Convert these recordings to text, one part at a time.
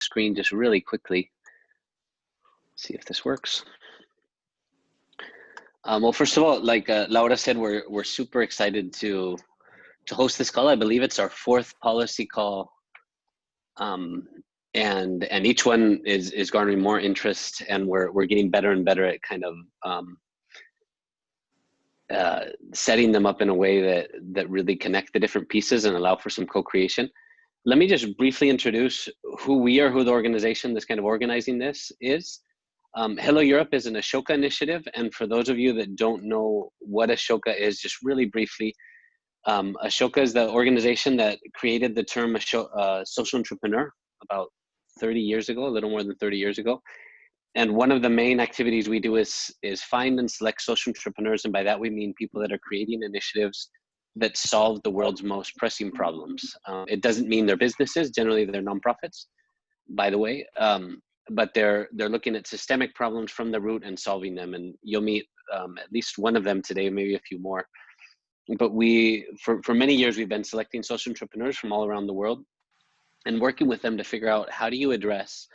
screen just really quickly. See if this works. Well, first of all, like Laura said, we're super excited to host this call. I believe it's our 4th policy call, and each one is garnering more interest, and we're getting better and better at kind of setting them up in a way that really connect the different pieces and allow for some co-creation. Let me just briefly introduce who we are, who the organization that's kind of organizing this is. Hello Europe is an Ashoka initiative, and for those of you that don't know what Ashoka is, just really briefly, Ashoka is the organization that created the term social entrepreneur about 30 years ago, a little more than 30 years ago. And one of the main activities we do is find and select social entrepreneurs, and by that we mean people that are creating initiatives that solve the world's most pressing problems. It doesn't mean they're businesses, generally they're nonprofits, by the way. But they're looking at systemic problems from the root and solving them. And you'll meet at least one of them today, maybe a few more. But for many years, we've been selecting social entrepreneurs from all around the world and working with them to figure out, how do you address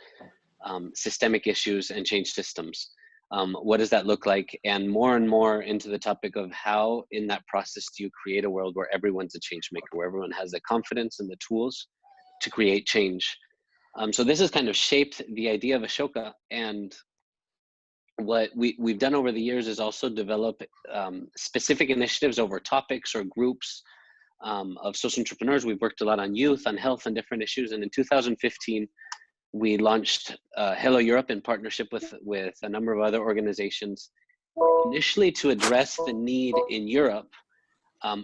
systemic issues and change systems? What does that look like? And more into the topic of how in that process do you create a world where everyone's a change maker, where everyone has the confidence and the tools to create change. So this has kind of shaped the idea of Ashoka, and what we've done over the years is also develop specific initiatives over topics or groups of social entrepreneurs. We've worked a lot on youth, on health, and different issues. And in 2015, we launched Hello Europe in partnership with a number of other organizations, initially to address the need in Europe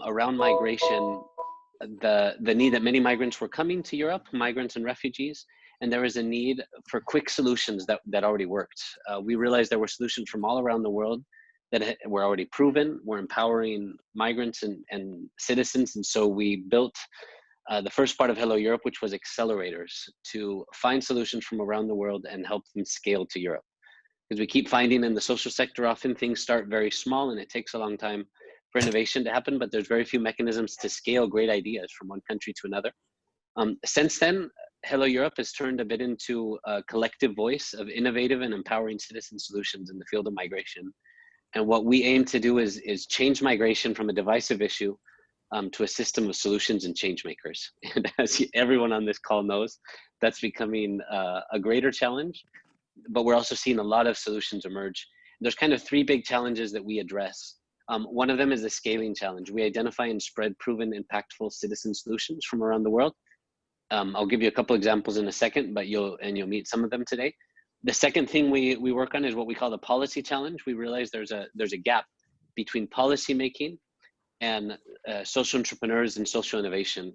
around migration, the need that many migrants were coming to Europe, migrants and refugees, and there was a need for quick solutions that already worked. We realized there were solutions from all around the world that were already proven, were empowering migrants and citizens, and so we built the first part of Hello Europe, which was accelerators, to find solutions from around the world and help them scale to Europe. Because we keep finding in the social sector, often things start very small and it takes a long time for innovation to happen, but there's very few mechanisms to scale great ideas from one country to another. Since then, Hello Europe has turned a bit into a collective voice of innovative and empowering citizen solutions in the field of migration. And what we aim to do is change migration from a divisive issue to a system of solutions and change makers. And as everyone on this call knows, that's becoming a greater challenge, but we're also seeing a lot of solutions emerge. There's kind of 3 big challenges that we address. One of them is the scaling challenge. We identify and spread proven, impactful citizen solutions from around the world. I'll give you a couple examples in a second, but you'll meet some of them today. The second thing we work on is what we call the policy challenge. We realize there's a gap between policy making and social entrepreneurs and social innovation.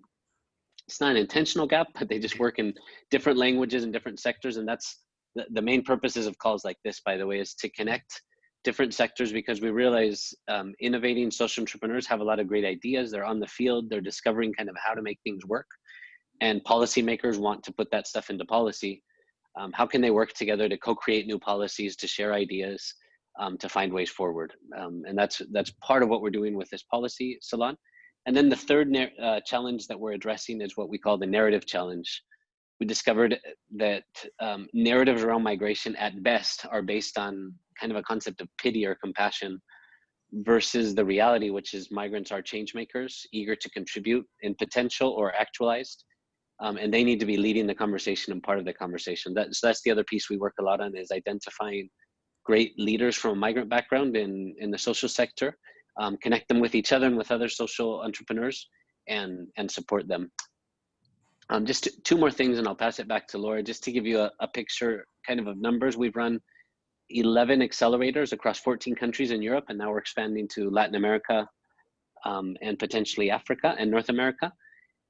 It's not an intentional gap, but they just work in different languages and different sectors. And that's the main purposes of calls like this, by the way, is to connect different sectors, because we realize innovating social entrepreneurs have a lot of great ideas. They're on the field, they're discovering kind of how to make things work. And policymakers want to put that stuff into policy. How can they work together to co-create new policies, to share ideas, to find ways forward? And that's part of what we're doing with this policy salon. And then the third challenge that we're addressing is what we call the narrative challenge. We discovered that narratives around migration at best are based on kind of a concept of pity or compassion, versus the reality, which is migrants are change makers, eager to contribute in potential or actualized. And they need to be leading the conversation and part of the conversation. So that's the other piece we work a lot on, is identifying great leaders from a migrant background in the social sector, connect them with each other and with other social entrepreneurs, and support them. Just 2 more things, and I'll pass it back to Laura, just to give you a picture kind of numbers. We've run 11 accelerators across 14 countries in Europe, and now we're expanding to Latin America and potentially Africa and North America.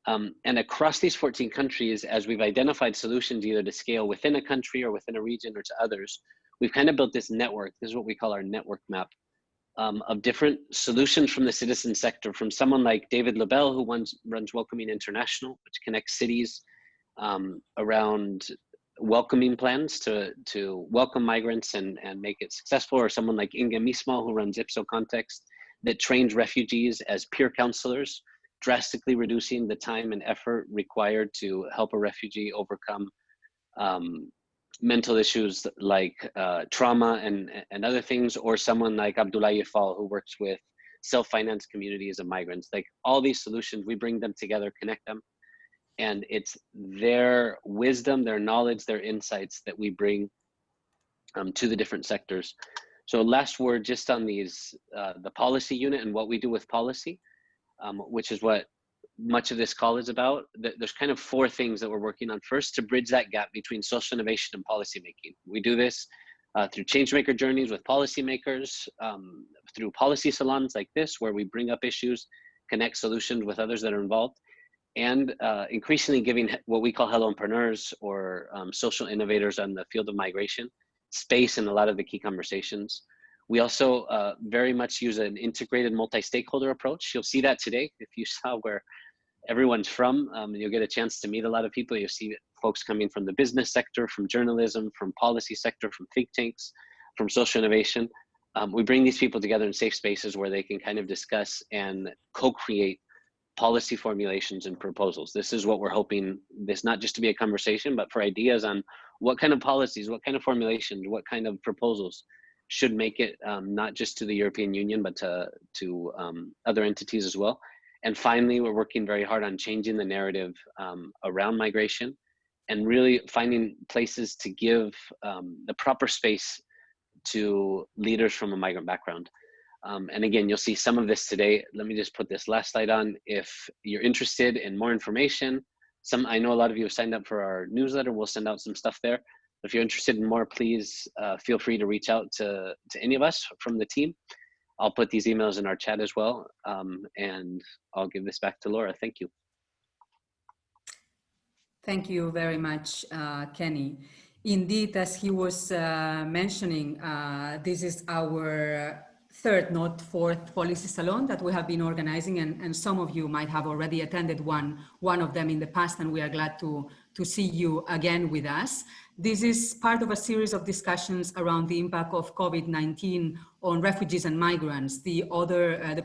And across these 14 countries, as we've identified solutions either to scale within a country or within a region or to others, we've kind of built this network. This is what we call our network map of different solutions from the citizen sector, from someone like David Lebel, who runs Welcoming International, which connects cities around welcoming plans to welcome migrants and make it successful, or someone like Inge Mismo, who runs Ipso Context, that trains refugees as peer counselors, drastically reducing the time and effort required to help a refugee overcome mental issues like trauma and other things, or someone like Abdullah Yafal, who works with self-financed communities of migrants. Like all these solutions, we bring them together, connect them, and it's their wisdom, their knowledge, their insights that we bring to the different sectors. So last word just on these, the policy unit and what we do with policy, which is what much of this call is about. There's kind of 4 things that we're working on. First, to bridge that gap between social innovation and policy making. We do this through changemaker journeys with policymakers, through policy salons like this, where we bring up issues, connect solutions with others that are involved, and increasingly giving what we call hello-preneurs or social innovators on the field of migration space in a lot of the key conversations. We also very much use an integrated multi-stakeholder approach. You'll see that today if you saw where everyone's from. You'll get a chance to meet a lot of people. You'll see folks coming from the business sector, from journalism, from policy sector, from think tanks, from social innovation. We bring these people together in safe spaces where they can kind of discuss and co-create policy formulations and proposals. This is what we're hoping, this not just to be a conversation, but for ideas on what kind of policies, what kind of formulations, what kind of proposals should make it not just to the European Union, but to other entities as well. And finally, we're working very hard on changing the narrative around migration and really finding places to give the proper space to leaders from a migrant background. And again, you'll see some of this today. Let me just put this last slide on. If you're interested in more information, I know a lot of you have signed up for our newsletter. We'll send out some stuff there. If you're interested in more, please feel free to reach out to any of us from the team. I'll put these emails in our chat as well. And I'll give this back to Laura. Thank you. Thank you very much, Kenny. Indeed, as he was mentioning, this is our 3rd, not 4th policy salon that we have been organizing, and some of you might have already attended one of them in the past, and we are glad to see you again with us. This is part of a series of discussions around the impact of COVID-19 on refugees and migrants. The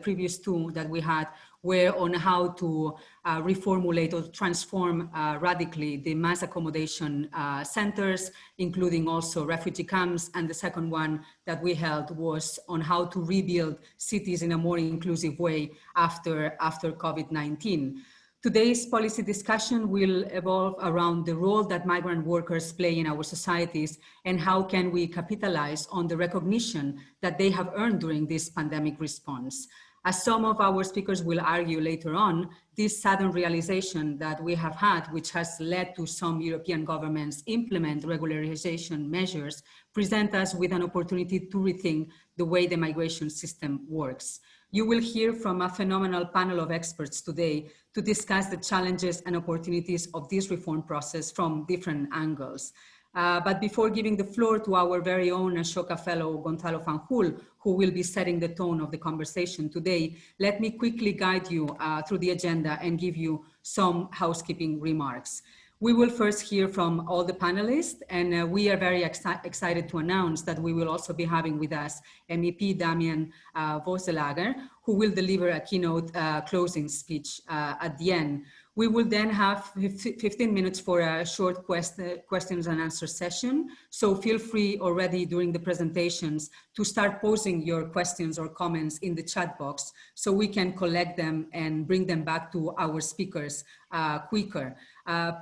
previous 2 that we had were on how to reformulate or transform radically the mass accommodation centers, including also refugee camps. And the second one that we held was on how to rebuild cities in a more inclusive way after COVID-19. Today's policy discussion will evolve around the role that migrant workers play in our societies and how can we capitalize on the recognition that they have earned during this pandemic response. As some of our speakers will argue later on, this sudden realization that we have had, which has led to some European governments implement regularization measures, present us with an opportunity to rethink the way the migration system works. You will hear from a phenomenal panel of experts today to discuss the challenges and opportunities of this reform process from different angles. But before giving the floor to our very own Ashoka Fellow Gonzalo Fanjul, who will be setting the tone of the conversation today, let me quickly guide you through the agenda and give you some housekeeping remarks. We will first hear from all the panelists, and we are very excited to announce that we will also be having with us MEP Damian Vosselager, who will deliver a keynote closing speech at the end. We will then have 15 minutes for a short questions and answer session. So feel free already during the presentations to start posing your questions or comments in the chat box so we can collect them and bring them back to our speakers quicker.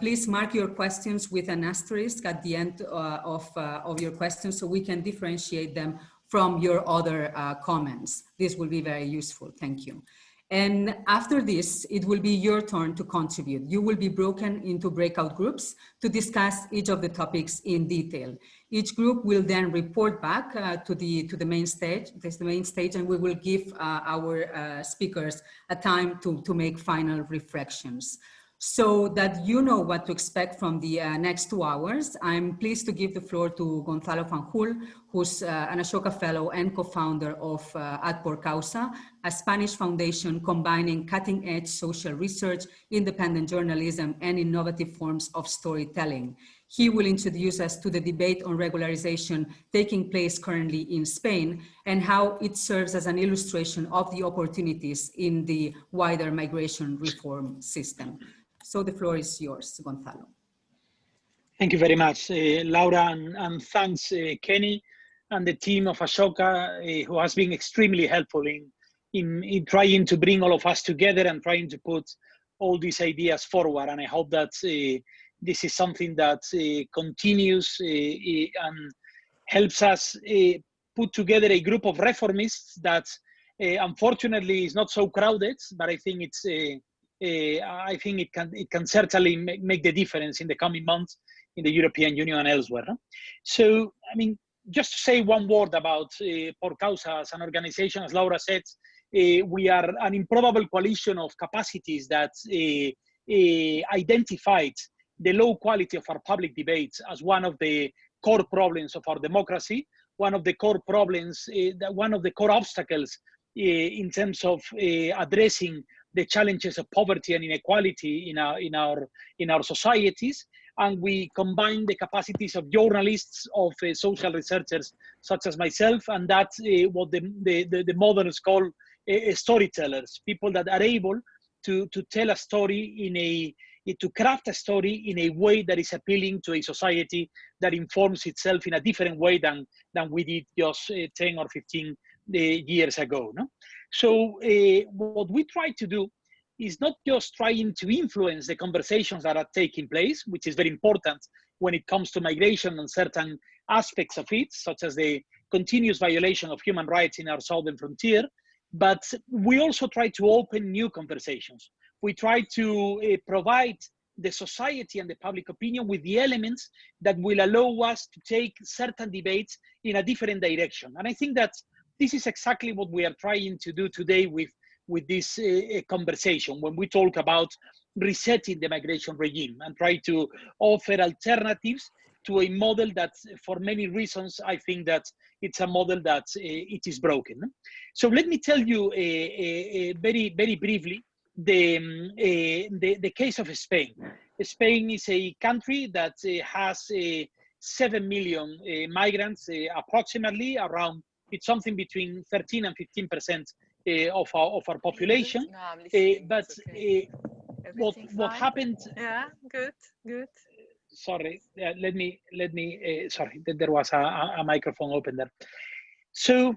Please mark your questions with an asterisk at the end of your questions so we can differentiate them from your other comments. This will be very useful. Thank you. And after this, it will be your turn to contribute. You will be broken into breakout groups to discuss each of the topics in detail. Each group will then report back to the main stage, and we will give our speakers a time to make final reflections. So that you know what to expect from the next 2 hours, I'm pleased to give the floor to Gonzalo Fanjul, who's an Ashoka Fellow and co-founder of Ad Por Causa, a Spanish foundation combining cutting-edge social research, independent journalism, and innovative forms of storytelling. He will introduce us to the debate on regularization taking place currently in Spain and how it serves as an illustration of the opportunities in the wider migration reform system. So the floor is yours, Gonzalo. Thank you very much, Laura, and thanks, Kenny, and the team of Ashoka, who has been extremely helpful in trying to bring all of us together and trying to put all these ideas forward. And I hope that this is something that continues and helps us put together a group of reformists that unfortunately is not so crowded, but I think it's I think it can certainly make the difference in the coming months in the European Union and elsewhere. No? So, I mean, just to say one word about Por Causa as an organization, as Laura said, we are an improbable coalition of capacities that identified the low quality of our public debates as one of the core problems of our democracy, one of the core problems, one of the core obstacles in terms of addressing the challenges of poverty and inequality in our societies. And we combine the capacities of journalists, of social researchers such as myself, and that's what the moderns call storytellers, people that are able to tell a story to craft a story in a way that is appealing to a society that informs itself in a different way than we did just 10 or 15 years ago. No? So what we try to do is not just trying to influence the conversations that are taking place, which is very important when it comes to migration and certain aspects of it, such as the continuous violation of human rights in our southern frontier, but we also try to open new conversations. We try to provide the society and the public opinion with the elements that will allow us to take certain debates in a different direction. And I think that this is exactly what we are trying to do today with this conversation when we talk about resetting the migration regime and try to offer alternatives to a model that, for many reasons, I think that it's a model that it is broken. So let me tell you very, very briefly the case of Spain. Spain is a country that has 7 million migrants, approximately around, it's something between 13 and 15% of our population. But what happened? Yeah, good. Sorry, let me. Sorry, there was a microphone open there. So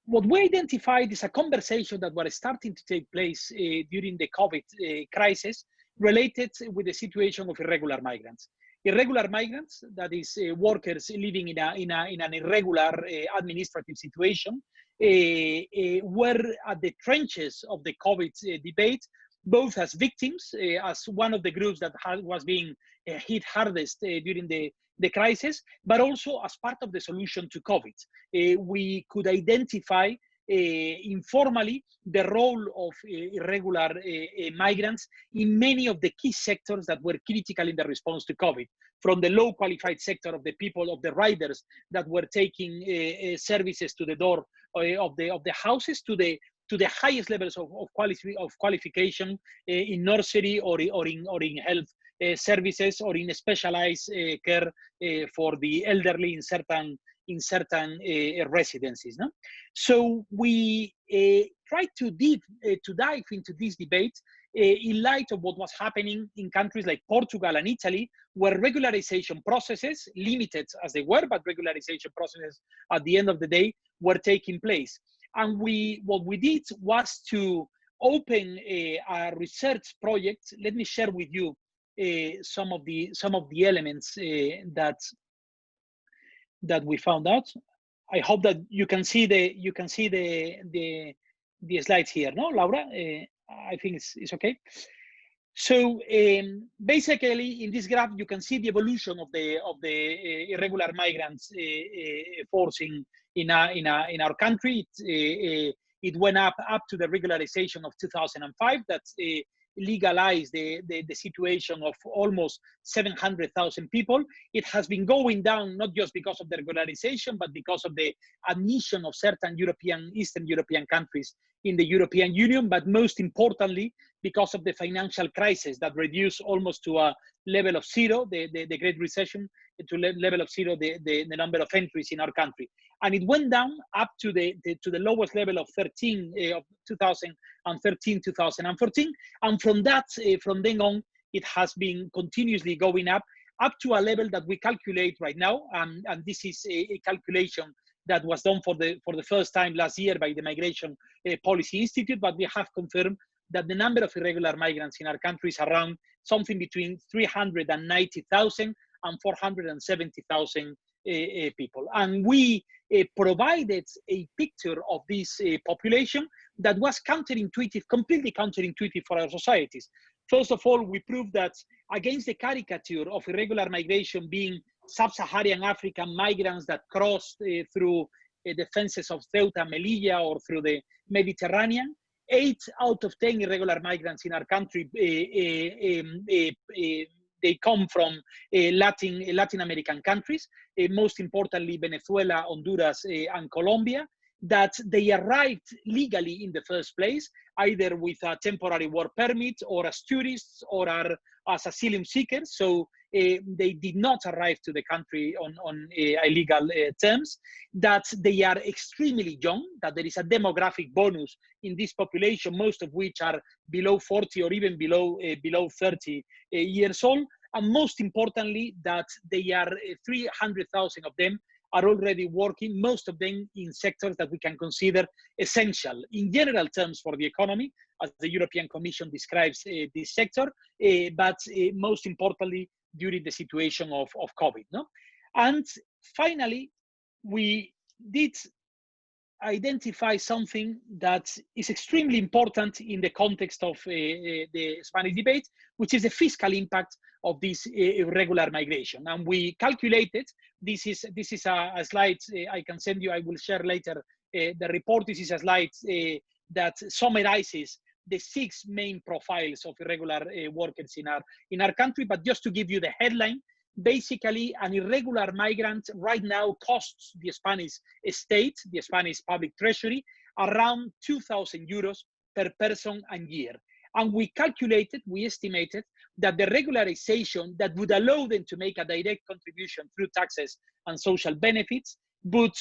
what we identified is a conversation that was starting to take place during the COVID crisis related with the situation of irregular migrants. Irregular migrants, that is workers living in an irregular administrative situation, were at the trenches of the COVID debate, both as victims, as one of the groups that was being hit hardest during the crisis, but also as part of the solution to COVID. We could identify informally the role of irregular migrants in many of the key sectors that were critical in the response to COVID, from the low qualified sector of the people, of the riders that were taking services to the door of the houses, to the highest levels of qualification in nursery or in health services, or in specialized care for the elderly in certain residencies. No? So we tried to dive into this debate in light of what was happening in countries like Portugal and Italy, where regularization processes, limited as they were, but regularization processes at the end of the day were taking place. And what we did was to open a research project. Let me share with you some of the elements that we found out. I hope that you can see the slides here. No, Laura, I think it's okay. So basically, in this graph, you can see the evolution of the irregular migrants force in our country. It went up to the regularization of 2005. That's legalized the situation of almost 700,000 people. It has been going down, not just because of the regularization, but because of the admission of certain Eastern European countries in the European Union, but most importantly, because of the financial crisis that reduced almost to a level of zero, the Great Recession, to level of zero, the number of entries in our country. And it went down up to the lowest level of 2013, 2014. And from then on, it has been continuously going up up to a level that we calculate right now, and this is a calculation that was done for the first time last year by the Migration Policy Institute, but we have confirmed that the number of irregular migrants in our country is around something between 390,000 and 470,000 people. And we provided a picture of this population that was counterintuitive, completely counterintuitive for our societies. First of all, we proved that against the caricature of irregular migration being sub-Saharan African migrants that crossed through the fences of Ceuta, Melilla, or through the Mediterranean, 8 out of 10 irregular migrants in our country, they come from Latin American countries, most importantly Venezuela, Honduras, and Colombia, that they arrived legally in the first place, either with a temporary work permit or as tourists or as asylum seekers. So they did not arrive to the country on illegal terms, that they are extremely young, that there is a demographic bonus in this population, most of which are below 40 or even below 30 years old. And most importantly, that they are 300,000 of them are already working, most of them in sectors that we can consider essential in general terms for the economy, as the European Commission describes this sector, but most importantly, during the situation of COVID. No? And finally, we did identify something that is extremely important in the context of the Spanish debate, which is the fiscal impact of this irregular migration. And we calculated, this is a slide I can send you, I will share later the report. This is a slide that summarizes the 6 main profiles of irregular workers in our country. But just to give you the headline, basically an irregular migrant right now costs the Spanish state, the Spanish public treasury, around 2,000 euros per person and year. And we calculated, we estimated that the regularization that would allow them to make a direct contribution through taxes and social benefits would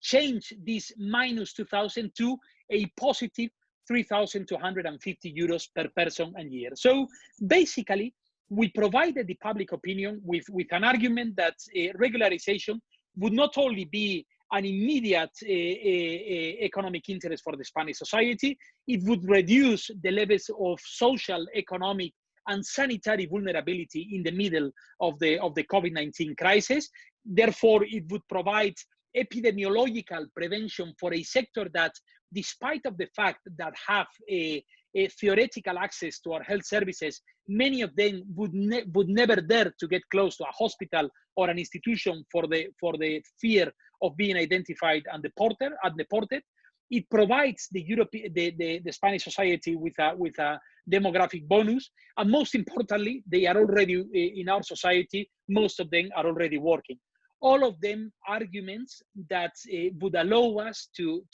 change this minus 2,000 to a positive 3,250 euros per person and year. So basically, we provided the public opinion with an argument that regularization would not only be an immediate economic interest for the Spanish society, it would reduce the levels of social, economic, and sanitary vulnerability in the middle of the COVID-19 crisis. Therefore, it would provide epidemiological prevention for a sector that, despite of the fact that have a theoretical access to our health services, many of them would never dare to get close to a hospital or an institution for the fear of being identified and deported. It provides the Spanish society with a demographic bonus, and most importantly, they are already in our society. Most of them are already working. All of them arguments that would allow us to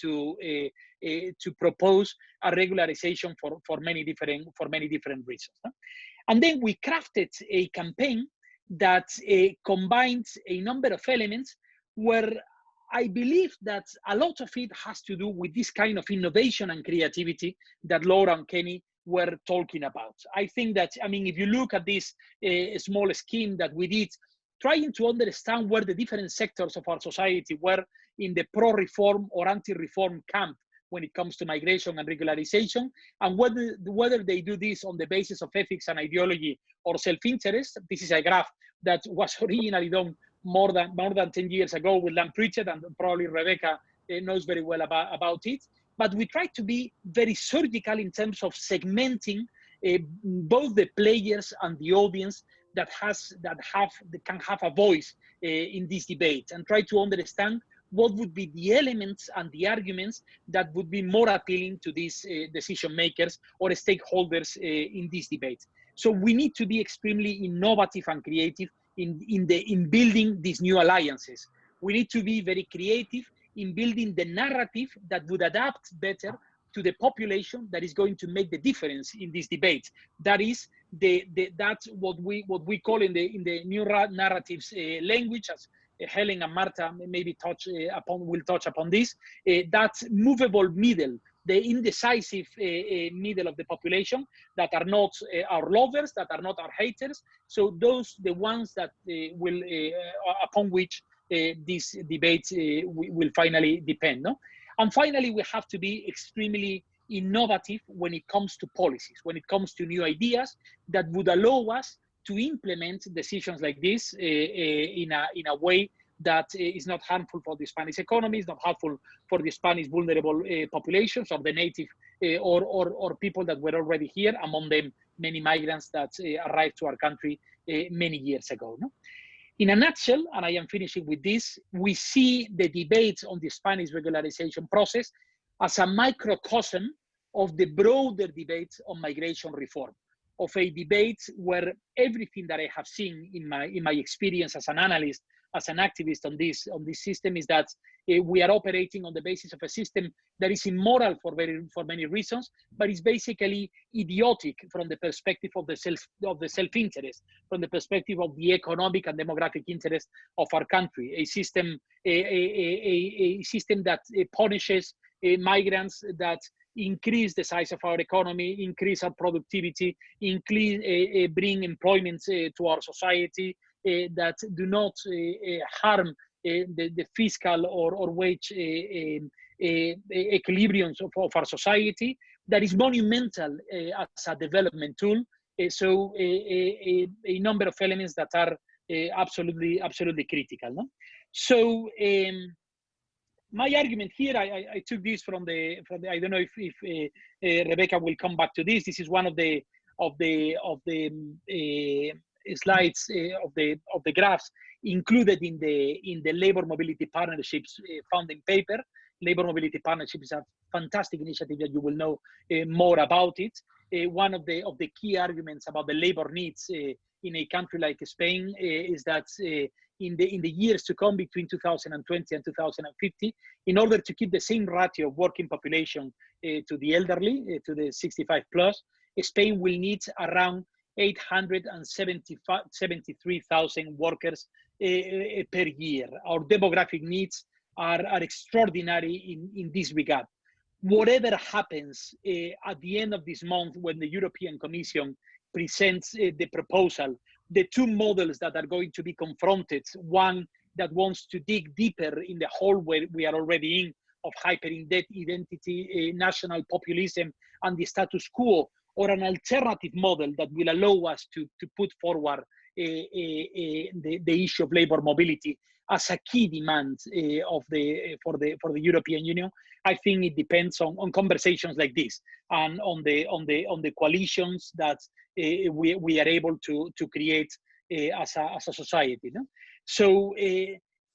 propose a regularization for many different reasons. And then we crafted a campaign that combines a number of elements where I believe that a lot of it has to do with this kind of innovation and creativity that Laura and Kenny were talking about. I think that, I mean, if you look at this small scheme that we did, trying to understand where the different sectors of our society were in the pro-reform or anti-reform camp when it comes to migration and regularization, and whether they do this on the basis of ethics and ideology or self-interest. This is a graph that was originally done more than 10 years ago with Lam Pritchett, and probably Rebecca knows very well about it. But we try to be very surgical in terms of segmenting both the players and the audience that can have a voice in this debate, and try to understand what would be the elements and the arguments that would be more appealing to these decision makers or stakeholders in this debate. So we need to be extremely innovative and creative in building these new alliances. We need to be very creative in building the narrative that would adapt better to the population that is going to make the difference in this debate. That is that's what we call in the new narratives language, as Helen and Marta maybe will touch upon this, that movable middle the indecisive middle of the population that are not our lovers, that are not our haters. So those, the ones that will, upon which this debate will finally depend. No? And finally, we have to be extremely innovative when it comes to policies, when it comes to new ideas that would allow us to implement decisions like this in a way that is not harmful for the Spanish economy, is not harmful for the Spanish vulnerable populations or the native or people that were already here, among them many migrants that arrived to our country many years ago. No? In a nutshell, and I am finishing with this, we see the debates on the Spanish regularization process as a microcosm of the broader debate on migration reform, of a debate where everything that I have seen in my experience as an analyst, as an activist on this system, is that we are operating on the basis of a system that is immoral for many reasons, but is basically idiotic from the perspective of the self-interest, from the perspective of the economic and demographic interest of our country. A system that punishes migrants, that increase the size of our economy, increase our productivity, bring employment to our society, that do not harm the fiscal or wage equilibriums of our society, that is monumental as a development tool. So a number of elements that are absolutely critical. No? So my argument here, I took this from the I don't know if Rebecca will come back to this. This is one of the slides of the graphs included in the Labor Mobility Partnerships founding paper. Labor Mobility Partnership is a fantastic initiative that you will know more about it. One of the key arguments about the labor needs in a country like Spain is that in the years to come, between 2020 and 2050, in order to keep the same ratio of working population to the elderly, to the 65 plus, Spain will need around 873,000 workers per year. Our demographic needs are extraordinary in this regard. Whatever happens at the end of this month, when the European Commission presents the proposal, the two models that are going to be confronted, one that wants to dig deeper in the hole where we are already in, of hyper-identity, national populism, and the status quo, or an alternative model that will allow us to put forward the issue of labor mobility as a key demand for the European Union. I think it depends on conversations like this and on the coalitions that we are able to create as a society. No? So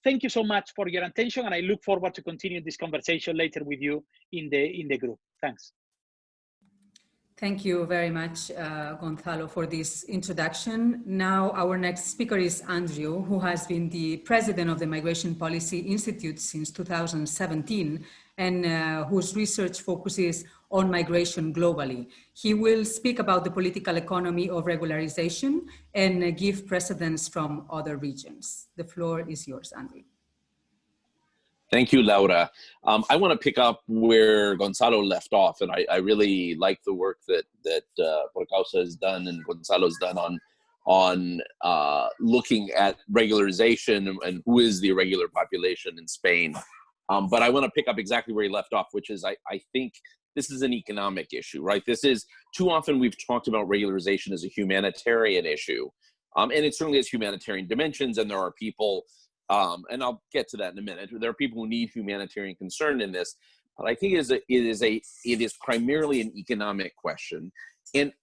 thank you so much for your attention, and I look forward to continue this conversation later with you in the group. Thanks. Thank you very much, Gonzalo, for this introduction. Now, our next speaker is Andrew, who has been the president of the Migration Policy Institute since 2017, and whose research focuses on migration globally. He will speak about the political economy of regularization and give precedents from other regions. The floor is yours, Andrew. Thank you, Laura. I want to pick up where Gonzalo left off, and I really like the work that Por Causa has done and Gonzalo has done on looking at regularization and who is the irregular population in Spain. But I want to pick up exactly where he left off, which is I think this is an economic issue, right? This is, too often we've talked about regularization as a humanitarian issue, and it certainly has humanitarian dimensions, and there are people, and I'll get to that in a minute. There are people who need humanitarian concern in this, but I think it is primarily an economic question. And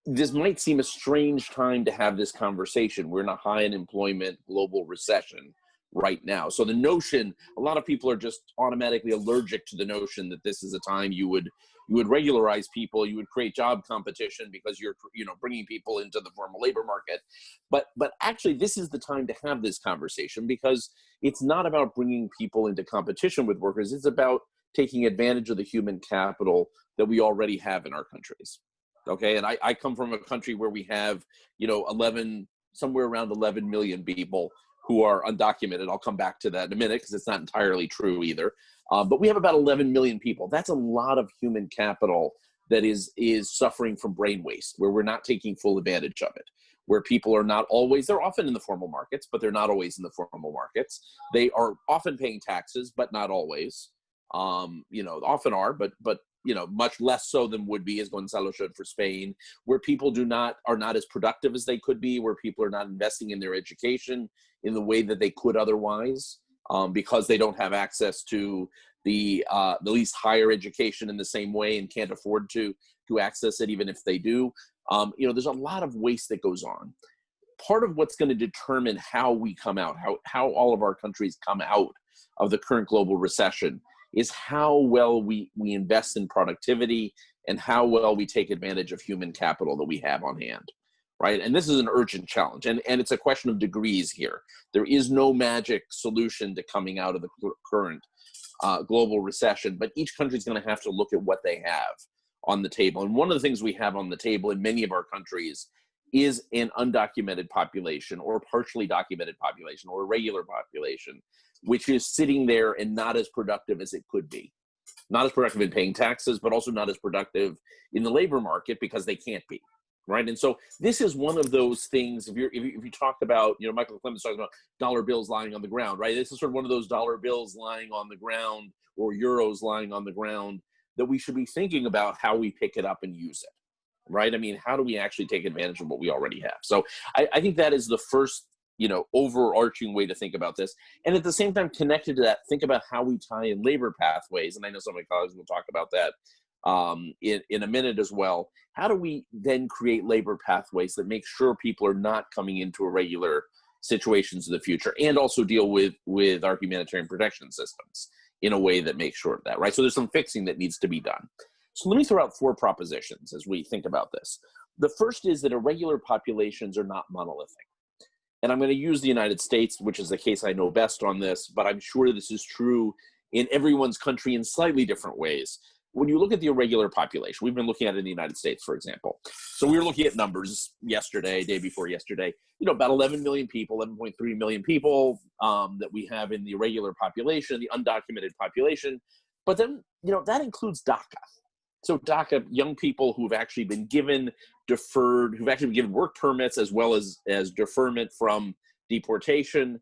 this might seem a strange time to have this conversation. We're in a high unemployment global recession right now. So the notion, a lot of people are just automatically allergic to the notion that this is a time you would regularize people, you would create job competition because you're bringing people into the formal labor market. But actually, this is the time to have this conversation, because it's not about bringing people into competition with workers. It's about taking advantage of the human capital that we already have in our countries. Okay, and I come from a country where we have, somewhere around 11 million people who are undocumented. I'll come back to that in a minute because it's not entirely true either. But we have about 11 million people. That's a lot of human capital that is suffering from brain waste, where we're not taking full advantage of it, where people are not always, they're often in the formal markets, but they're not always in the formal markets. They are often paying taxes, but not always. You know, often are, but you know, much less so than would be, as Gonzalo showed for Spain, where people are not as productive as they could be, where people are not investing in their education in the way that they could otherwise, because they don't have access to the least higher education in the same way and can't afford to access it, even if they do. You know, there's a lot of waste that goes on. Part of what's going to determine how we come out, how all of our countries come out of the current global recession, is how well we invest in productivity and how well we take advantage of human capital that we have on hand, right? And this is an urgent challenge, and it's a question of degrees here. There is no magic solution to coming out of the current global recession, but each country is going to have to look at what they have on the table. And one of the things we have on the table in many of our countries is an undocumented population or partially documented population or irregular population, which is sitting there and not as productive as it could be. Not as productive in paying taxes, but also not as productive in the labor market because they can't be, right? And so this is one of those things, if you talk about, you know, Michael Clemens talks about dollar bills lying on the ground, right? This is sort of one of those dollar bills lying on the ground or euros lying on the ground that we should be thinking about how we pick it up and use it, right? I mean, how do we actually take advantage of what we already have? So I think that is the first, you know, overarching way to think about this. And at the same time, connected to that, think about how we tie in labor pathways. And I know some of my colleagues will talk about that in a minute as well. How do we then create labor pathways that make sure people are not coming into irregular situations in the future, and also deal with our humanitarian protection systems in a way that makes sure of that, right? So there's some fixing that needs to be done. So let me throw out 4 propositions as we think about this. The first is that irregular populations are not monolithic. And I'm going to use the United States, which is the case I know best on this, but I'm sure this is true in everyone's country in slightly different ways. When you look at the irregular population, we've been looking at it in the United States, for example. So we were looking at numbers yesterday, day before yesterday, you know, about 11 million people, 11.3 million people that we have in the irregular population, the undocumented population. But then, you know, that includes DACA. So DACA, young people who've actually been given deferred, who've actually been given work permits as well as deferment from deportation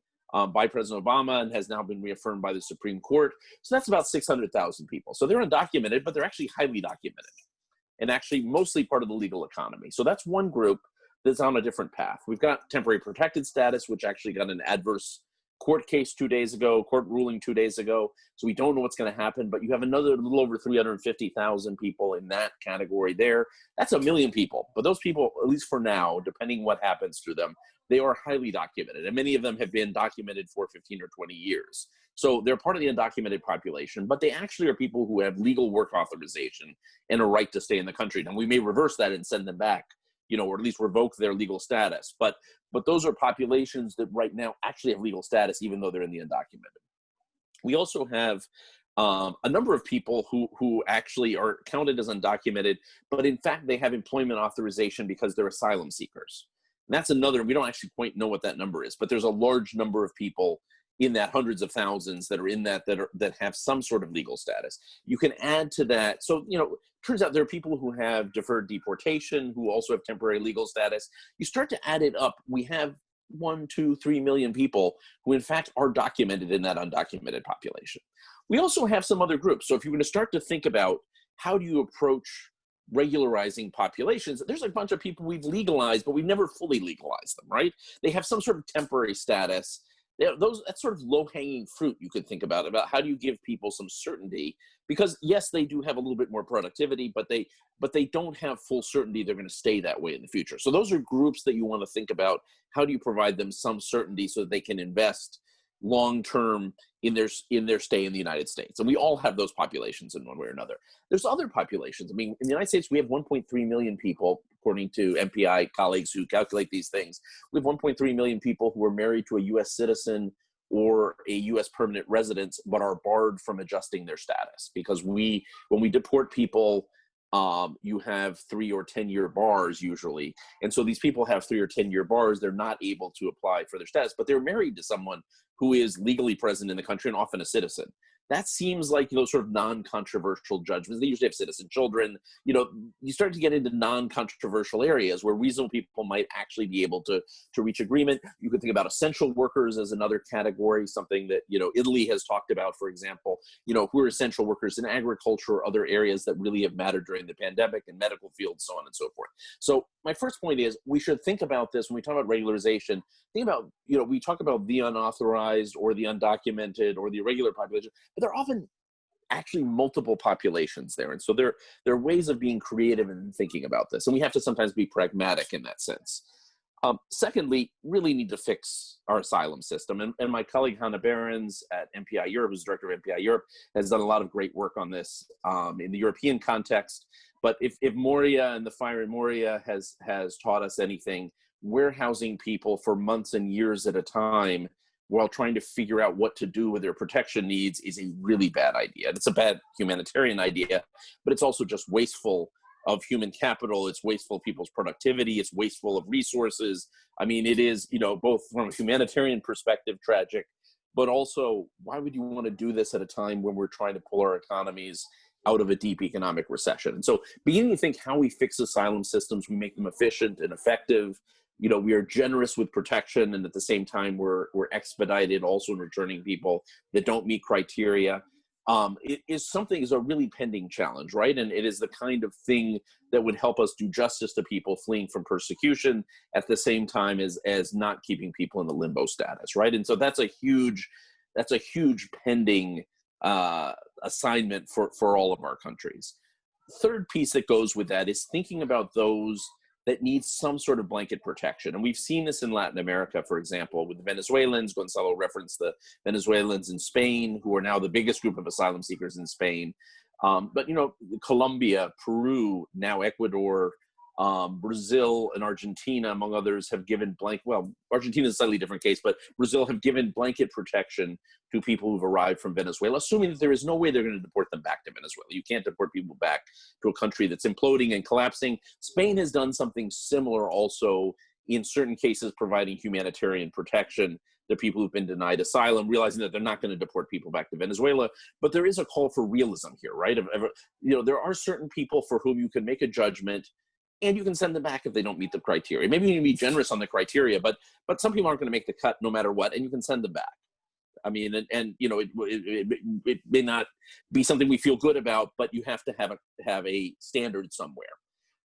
by President Obama, and has now been reaffirmed by the Supreme Court. So that's about 600,000 people. So they're undocumented, but they're actually highly documented and actually mostly part of the legal economy. So that's one group that's on a different path. We've got temporary protected status, which actually got an adverse court case 2 days ago, court ruling 2 days ago. So we don't know what's going to happen, but you have another little over 350,000 people in that category there. That's 1 million people. But those people, at least for now, depending what happens to them, they are highly documented. And many of them have been documented for 15 or 20 years. So they're part of the undocumented population, but they actually are people who have legal work authorization and a right to stay in the country. Now, we may reverse that and send them back, you know, or at least revoke their legal status. But those are populations that right now actually have legal status, even though they're in the undocumented. We also have a number of people who actually are counted as undocumented, but in fact, they have employment authorization because they're asylum seekers. And that's another, we don't actually quite know what that number is, but there's a large number of people in that, hundreds of thousands that are in that have some sort of legal status. You can add to that. So, you know, turns out there are people who have deferred deportation, who also have temporary legal status. You start to add it up. We have 1, 2, 3 million people who in fact are documented in that undocumented population. We also have some other groups. So if you're going to start to think about how do you approach regularizing populations, there's a bunch of people we've legalized, but we've never fully legalized them, right? They have some sort of temporary status. That's sort of low-hanging fruit you could think about how do you give people some certainty, because yes, they do have a little bit more productivity, but they don't have full certainty they're going to stay that way in the future. So those are groups that you want to think about. How do you provide them some certainty so that they can invest long-term in their stay in the United States? And we all have those populations in one way or another. There's other populations. I mean, in the United States, we have 1.3 million people, according to MPI colleagues who calculate these things. We have 1.3 million people who are married to a U.S. citizen or a U.S. permanent resident, but are barred from adjusting their status. Because when we deport people you have 3 or 10-year bars usually. And so these people have 3 or 10-year bars. They're not able to apply for their status, but they're married to someone who is legally present in the country and often a citizen. That seems like, you know, sort of non-controversial judgments. They usually have citizen children. You know, you start to get into non-controversial areas where reasonable people might actually be able to reach agreement. You could think about essential workers as another category, something that, you know, Italy has talked about, for example, you know, who are essential workers in agriculture or other areas that really have mattered during the pandemic and medical fields, so on and so forth. So my first point is we should think about this when we talk about regularization. Think about, you know, we talk about the unauthorized or the undocumented or the irregular population, but there are often actually multiple populations there. And so there are ways of being creative and thinking about this. And we have to sometimes be pragmatic in that sense. Secondly, really need to fix our asylum system. And my colleague Hannah Behrens at MPI Europe, who's director of MPI Europe, has done a lot of great work on this in the European context. But if Moria and the fire in Moria has taught us anything, we're housing people for months and years at a time while trying to figure out what to do with their protection needs is a really bad idea. It's a bad humanitarian idea, but it's also just wasteful of human capital. It's wasteful of people's productivity. It's wasteful of resources. I mean, it is, you know, both from a humanitarian perspective, tragic, but also why would you want to do this at a time when we're trying to pull our economies out of a deep economic recession? And so beginning to think how we fix asylum systems, we make them efficient and effective. You know, we are generous with protection, and at the same time, we're expedited also in returning people that don't meet criteria. It is a really pending challenge, right? And it is the kind of thing that would help us do justice to people fleeing from persecution at the same time as not keeping people in the limbo status, right? And so that's a huge pending assignment for all of our countries. Third piece that goes with that is thinking about those that need some sort of blanket protection. And we've seen this in Latin America, for example, with the Venezuelans. Gonzalo referenced the Venezuelans in Spain, who are now the biggest group of asylum seekers in Spain. But, you know, Colombia, Peru, now Ecuador, Brazil and Argentina, among others, have given Argentina is a slightly different case, but Brazil have given blanket protection to people who've arrived from Venezuela, assuming that there is no way they're going to deport them back to Venezuela. You can't deport people back to a country that's imploding and collapsing. Spain has done something similar also, in certain cases, providing humanitarian protection to people who've been denied asylum, realizing that they're not going to deport people back to Venezuela. But there is a call for realism here, right? You know, there are certain people for whom you can make a judgment and you can send them back if they don't meet the criteria. Maybe you can be generous on the criteria, but some people aren't going to make the cut no matter what, and you can send them back. I mean, and you know, it may not be something we feel good about, but you have to have a standard somewhere.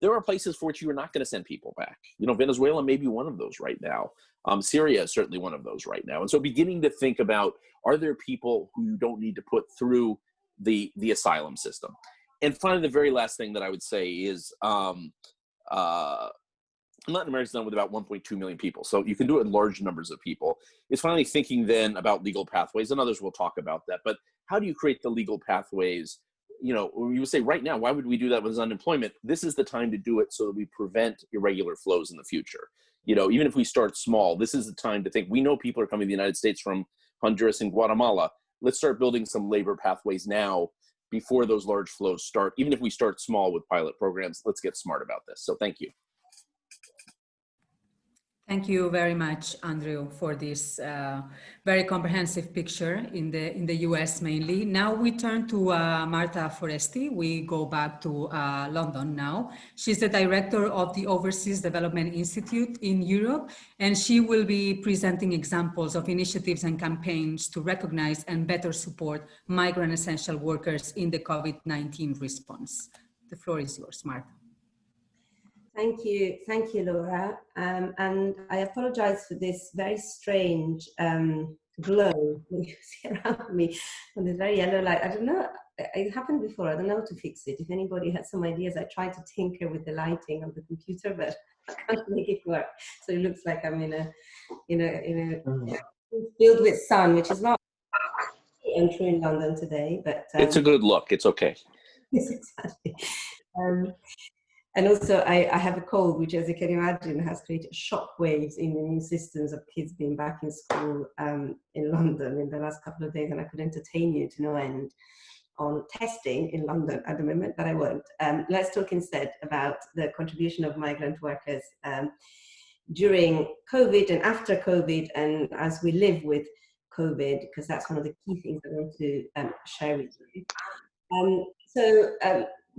There are places for which you are not going to send people back. You know, Venezuela may be one of those right now. Syria is certainly one of those right now. And so beginning to think about, are there people who you don't need to put through the asylum system? And finally, the very last thing that I would say is, Latin America is done with about 1.2 million people. So you can do it in large numbers of people. It's finally thinking then about legal pathways, and others will talk about that. But how do you create the legal pathways? You know, you would say right now, why would we do that with unemployment? This is the time to do it so that we prevent irregular flows in the future. You know, even if we start small, this is the time to think, we know people are coming to the United States from Honduras and Guatemala. Let's start building some labor pathways now before those large flows start. Even if we start small with pilot programs, let's get smart about this. So thank you. Thank you very much, Andrew, for this very comprehensive picture in the US mainly. Now we turn to Marta Foresti. We go back to London now. She's the director of the Overseas Development Institute in Europe, and she will be presenting examples of initiatives and campaigns to recognize and better support migrant essential workers in the COVID-19 response. The floor is yours, Marta. Thank you, Laura. And I apologize for this very strange glow you see around me on this very yellow light. I don't know, it happened before, I don't know how to fix it. If anybody has some ideas, I tried to tinker with the lighting of the computer, but I can't make it work. So it looks like I'm in a filled with sun, which is not true in London today, but it's a good look, it's okay. Yes, exactly. And also, I have a cold, which, as you can imagine, has created shockwaves in the new systems of kids being back in school in London in the last couple of days, and I could entertain you to no end. on testing in London at the moment, but I won't. Let's talk instead about the contribution of migrant workers during COVID and after COVID, and as we live with COVID, because that's one of the key things I want to share with you.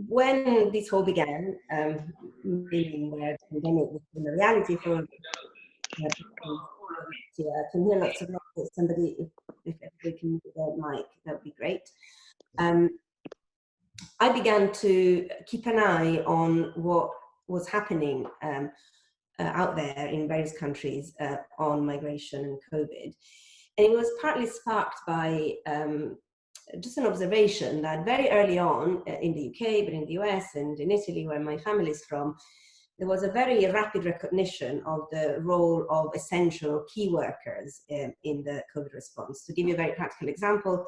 When this all began, meaning where the pandemic became a reality for can hear lots of noise. Somebody, if everybody can mute their mic, that would be great. I began to keep an eye on what was happening out there in various countries on migration and COVID. And it was partly sparked by just an observation that very early on in the UK, but in the US and in Italy, where my family is from, there was a very rapid recognition of the role of essential key workers in the COVID response. To give you a very practical example,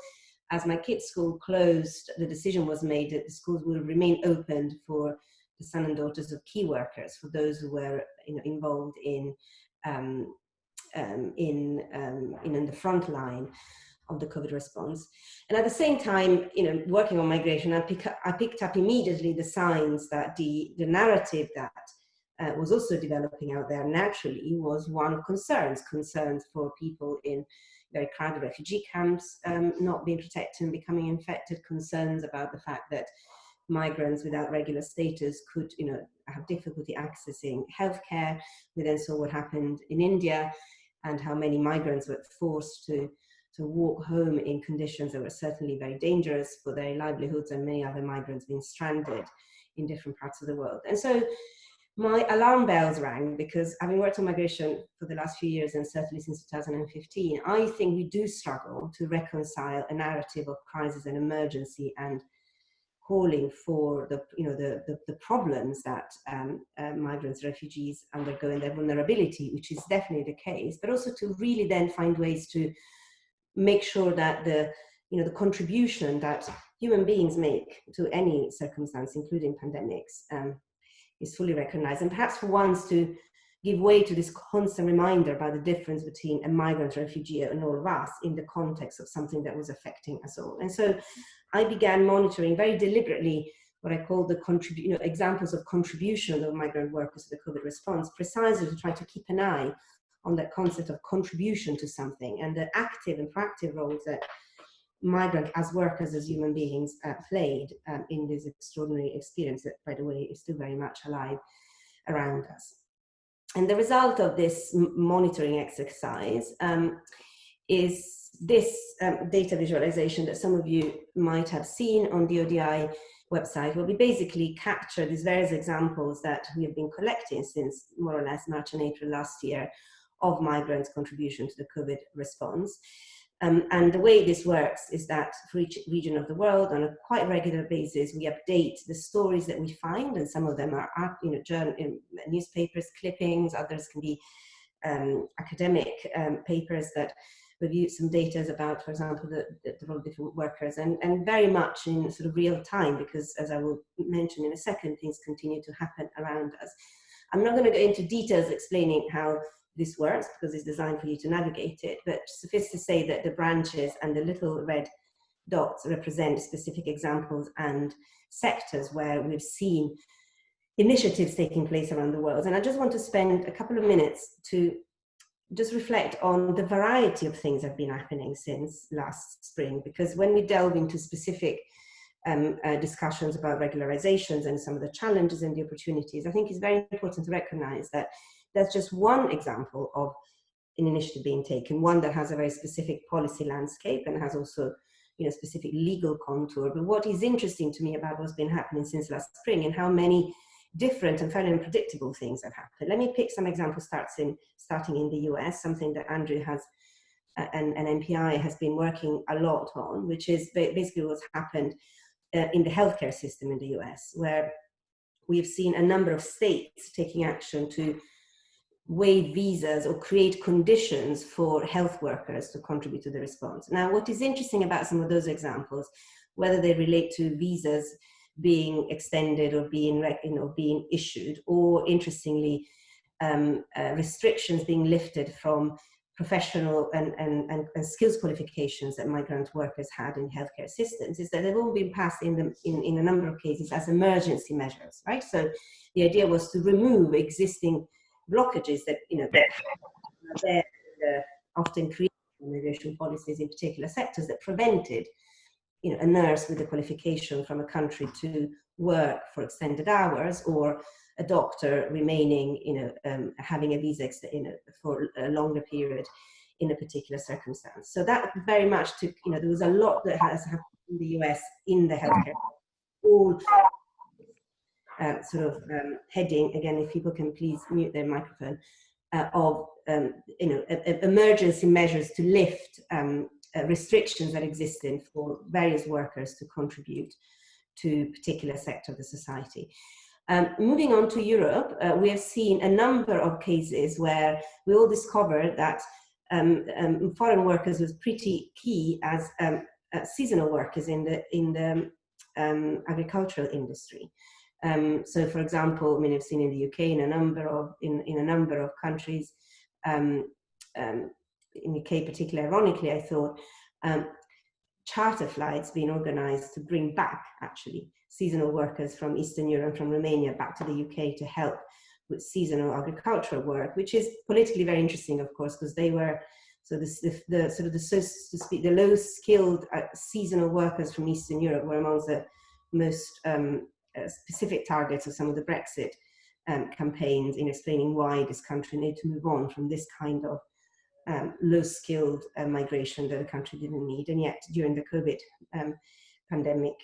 as my kids' school closed, the decision was made that the schools will remain open for the sons and daughters of key workers, for those who were involved in the front line of the COVID response. And at the same time, working on migration, I picked up immediately the signs that the narrative that was also developing out there naturally was one of concerns for people in very crowded refugee camps not being protected and becoming infected, concerns about the fact that migrants without regular status could have difficulty accessing healthcare. We then saw what happened in India and how many migrants were forced to walk home in conditions that were certainly very dangerous for their livelihoods, and many other migrants being stranded in different parts of the world. And so my alarm bells rang, because having worked on migration for the last few years and certainly since 2015, I think we do struggle to reconcile a narrative of crisis and emergency and calling for the problems that migrants, refugees undergo in their vulnerability, which is definitely the case, but also to really then find ways to make sure that the contribution that human beings make to any circumstance, including pandemics, is fully recognized, and perhaps for once to give way to this constant reminder about the difference between a migrant, refugee, and all of us in the context of something that was affecting us all. And so I began monitoring very deliberately what I call the examples of contribution of migrant workers to the COVID response, precisely to try to keep an eye on that concept of contribution to something and the active and proactive roles that migrant as workers, as human beings played in this extraordinary experience that, by the way, is still very much alive around us. And the result of this monitoring exercise is this data visualization that some of you might have seen on the ODI website, where we basically capture these various examples that we have been collecting since more or less March and April last year of migrants' contribution to the COVID response. And the way this works is that for each region of the world, on a quite regular basis, we update the stories that we find, and some of them are newspapers, clippings, others can be academic papers that review some data about, for example, the role of different workers, and very much in sort of real time, because as I will mention in a second, things continue to happen around us. I'm not going to go into details explaining how this works, because it's designed for you to navigate it, but suffice to say that the branches and the little red dots represent specific examples and sectors where we've seen initiatives taking place around the world. And I just want to spend a couple of minutes to just reflect on the variety of things that have been happening since last spring, because when we delve into specific discussions about regularizations and some of the challenges and the opportunities, I think it's very important to recognize that that's just one example of an initiative being taken, one that has a very specific policy landscape and has also specific legal contour. But what is interesting to me about what's been happening since last spring and how many different and fairly unpredictable things have happened. Let me pick some examples starting in the US, something that Andrew has and NPI has been working a lot on, which is basically what's happened in the healthcare system in the US, where we've seen a number of states taking action to waive visas or create conditions for health workers to contribute to the response. Now, what is interesting about some of those examples, whether they relate to visas being extended or being issued, or interestingly, restrictions being lifted from professional and skills qualifications that migrant workers had in healthcare assistance is that they've all been passed in a number of cases as emergency measures, right? So the idea was to remove existing blockages that, that are there, often created immigration policies in particular sectors that prevented, a nurse with a qualification from a country to work for extended hours, or a doctor remaining, having a visa, for a longer period in a particular circumstance. So that very much took, there was a lot that has happened in the US in the healthcare, all heading, again, if people can please mute their microphone, of, emergency measures to lift restrictions that existed for various workers to contribute to a particular sector of the society. Moving on to Europe, we have seen a number of cases where we all discovered that foreign workers was pretty key as seasonal workers in the agricultural industry. So, for example, I mean, I've seen in the UK in a number of countries. In the UK, particularly ironically, I thought charter flights being organised to bring back actually seasonal workers from Eastern Europe, from Romania, back to the UK to help with seasonal agricultural work, which is politically very interesting, of course, because they were the low skilled seasonal workers from Eastern Europe were amongst the most specific targets of some of the Brexit campaigns in explaining why this country needed to move on from this kind of low-skilled migration that the country didn't need. And yet, during the COVID pandemic,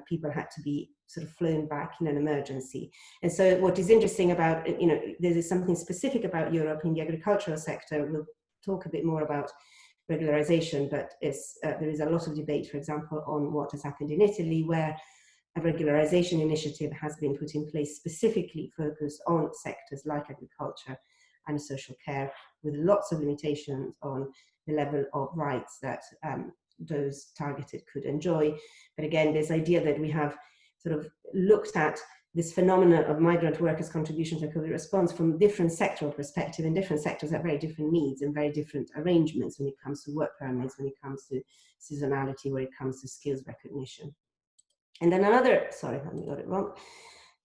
people had to be sort of flown back in an emergency. And so what is interesting about, there is something specific about Europe in the agricultural sector. We'll talk a bit more about regularization, but there is a lot of debate, for example, on what has happened in Italy, where a regularization initiative has been put in place specifically focused on sectors like agriculture and social care, with lots of limitations on the level of rights that those targeted could enjoy. But again, this idea that we have sort of looked at this phenomenon of migrant workers' contribution to COVID response from different sectoral perspective, and different sectors have very different needs and very different arrangements when it comes to work permits, when it comes to seasonality, when it comes to skills recognition. And then another, sorry, I got it wrong,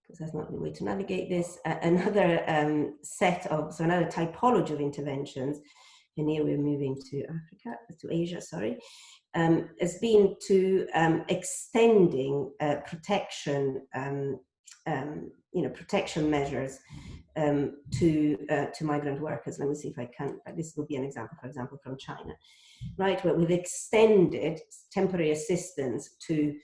because that's not the way to navigate this. Another set of, so another typology of interventions, and here we're moving to Asia, sorry, has been to extending protection, protection measures to migrant workers. Let me see if I can, this will be an example, for example, from China, right, where we've extended temporary assistance to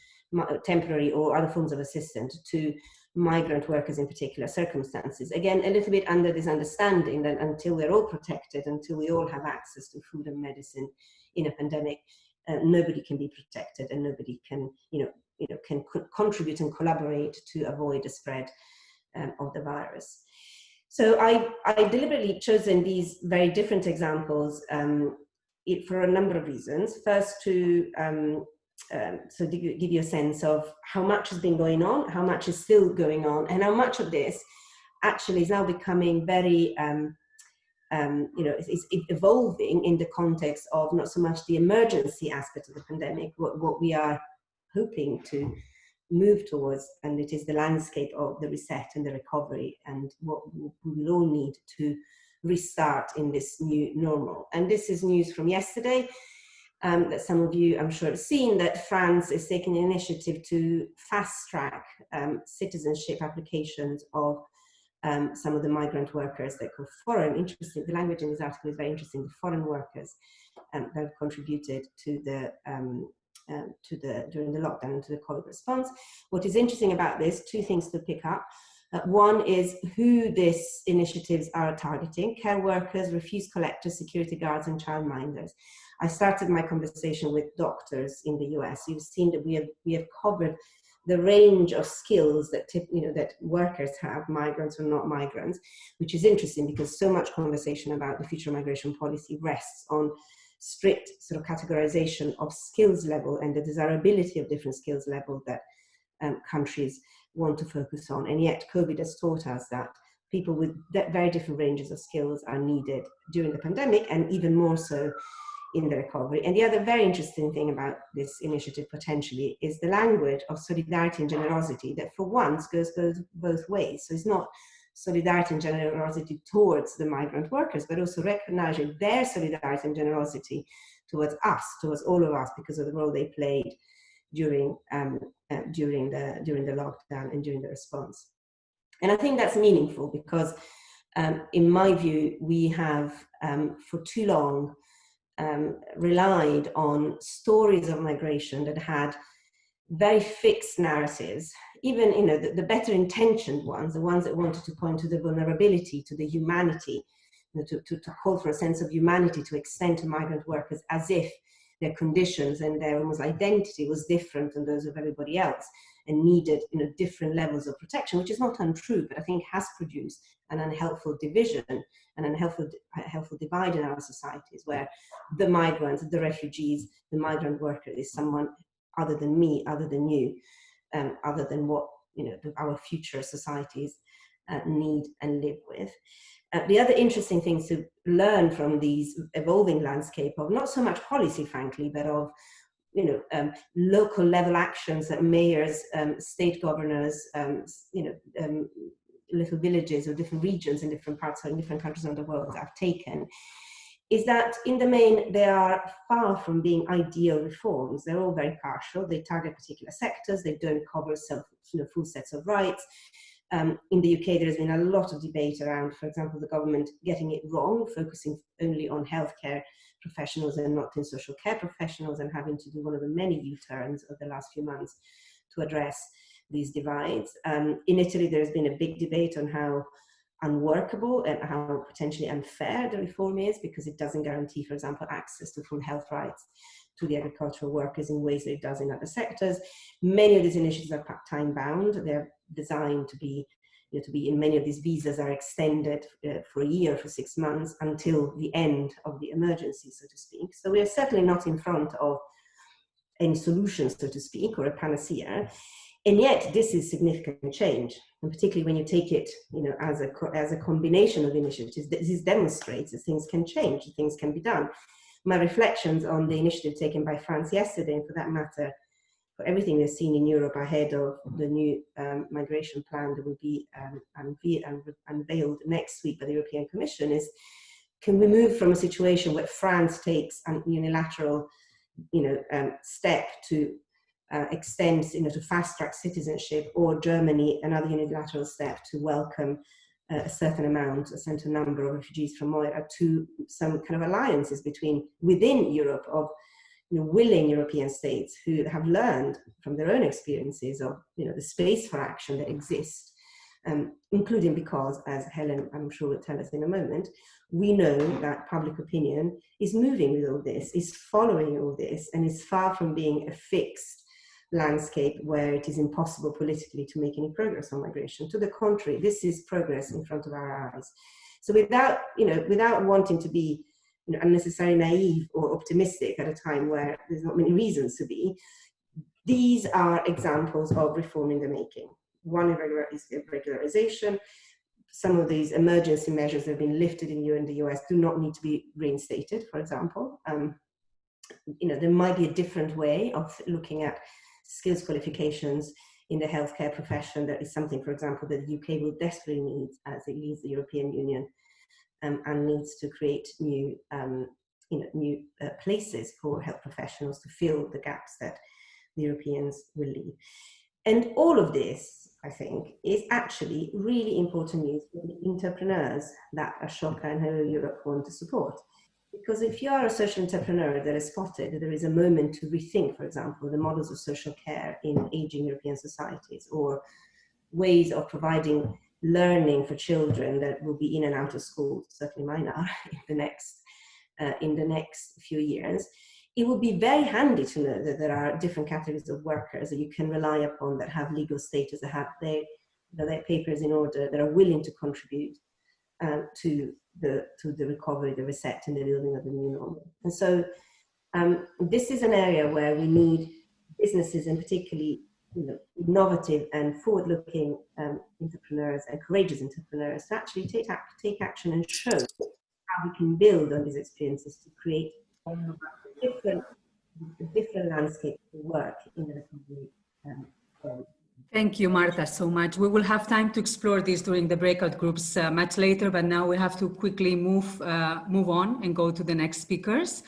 temporary or other forms of assistance to migrant workers in particular circumstances. Again, a little bit under this understanding that until we're all protected, until we all have access to food and medicine in a pandemic, nobody can be protected, and nobody can, can contribute and collaborate to avoid the spread of the virus. So I deliberately chosen these very different examples for a number of reasons. First, to so to give you a sense of how much has been going on, how much is still going on, and how much of this actually is now becoming very, is evolving in the context of not so much the emergency aspect of the pandemic, what we are hoping to move towards, and it is the landscape of the reset and the recovery, and what we will all need to restart in this new normal. And this is news from yesterday. That some of you, I'm sure, have seen, that France is taking the initiative to fast-track citizenship applications of some of the migrant workers that go foreign. Interesting, the language in this article is very interesting. The foreign workers that have contributed to the during the lockdown and to the COVID response. What is interesting about this, two things to pick up. One is who these initiatives are targeting: care workers, refuse collectors, security guards, and childminders. I started my conversation with doctors in the US. You've seen that we have covered the range of skills that that workers have, migrants or not migrants, which is interesting because so much conversation about the future migration policy rests on strict sort of categorization of skills level and the desirability of different skills level that countries want to focus on. And yet COVID has taught us that people with very different ranges of skills are needed during the pandemic, and even more so in the recovery. And the other very interesting thing about this initiative potentially is the language of solidarity and generosity that for once goes both ways. So it's not solidarity and generosity towards the migrant workers, but also recognizing their solidarity and generosity towards us, towards all of us, because of the role they played during the lockdown and during the response. And I think that's meaningful because, in my view, we have for too long relied on stories of migration that had very fixed narratives, even the better intentioned ones, the ones that wanted to point to the vulnerability, to the humanity, to call for a sense of humanity to extend to migrant workers as if their conditions and their almost identity was different than those of everybody else and needed different levels of protection, which is not untrue, but I think has produced an unhelpful division, an unhelpful divide in our societies, where the migrants, the refugees, the migrant worker is someone other than me, other than you, other than what our future societies need and live with. The other interesting things to learn from these evolving landscape of not so much policy, frankly, but of local level actions that mayors, state governors, little villages or different regions in different parts or in different countries of the world have taken, is that in the main they are far from being ideal reforms. They're all very partial. They target particular sectors. They don't cover full sets of rights. In the UK, there has been a lot of debate around, for example, the government getting it wrong, focusing only on healthcare professionals and not in social care professionals, and having to do one of the many U-turns of the last few months to address these divides. In Italy, there's been a big debate on how unworkable and how potentially unfair the reform is, because it doesn't guarantee, for example, access to full health rights to the agricultural workers in ways that it does in other sectors. Many of these initiatives are time bound. They're designed to be, in many of these visas are extended for a year, for 6 months, until the end of the emergency, so to speak. So we are certainly not in front of any solutions, so to speak, or a panacea. And yet this is significant change, and particularly when you take it, as a combination of initiatives, this demonstrates that things can change, that things can be done. My reflections on the initiative taken by France yesterday, and for that matter, for everything we've seen in Europe ahead of the new migration plan that will be unveiled next week by the European Commission, is can we move from a situation where France takes a unilateral step to extend, to fast-track citizenship, or Germany another unilateral step to welcome a certain number of refugees from Moira, to some kind of alliances within Europe of willing European states who have learned from their own experiences of the space for action that exists, including because, as Helen I'm sure will tell us in a moment, we know that public opinion is moving with all this, is following all this, and is far from being a fixed landscape where it is impossible politically to make any progress on migration. To the contrary, this is progress in front of our eyes. So without wanting to be unnecessarily naive or optimistic at a time where there's not many reasons to be, these are examples of reform in the making. One is regularization. Some of these emergency measures that have been lifted in the US do not need to be reinstated, for example. There might be a different way of looking at skills qualifications in the healthcare profession. That is something, for example, that the UK will desperately need as it leaves the European Union, and needs to create new places for health professionals to fill the gaps that the Europeans will leave. And all of this, I think, is actually really important news for the entrepreneurs that Ashoka and Hello Europe want to support. Because if you are a social entrepreneur that has spotted that there is a moment to rethink, for example, the models of social care in aging European societies, or ways of providing learning for children that will be in and out of school, certainly mine are, in the next few years, it would be very handy to know that there are different categories of workers that you can rely upon, that have legal status, that have their papers in order, that are willing to contribute to the recovery, the reset, and the building of the new normal. And so this is an area where we need businesses, and particularly innovative and forward-looking entrepreneurs and courageous entrepreneurs to actually take action and show how we can build on these experiences to create a different landscape to work in the recovery. Thank you, Martha, so much. We will have time to explore this during the breakout groups much later, but now we have to quickly move on and go to the next speakers.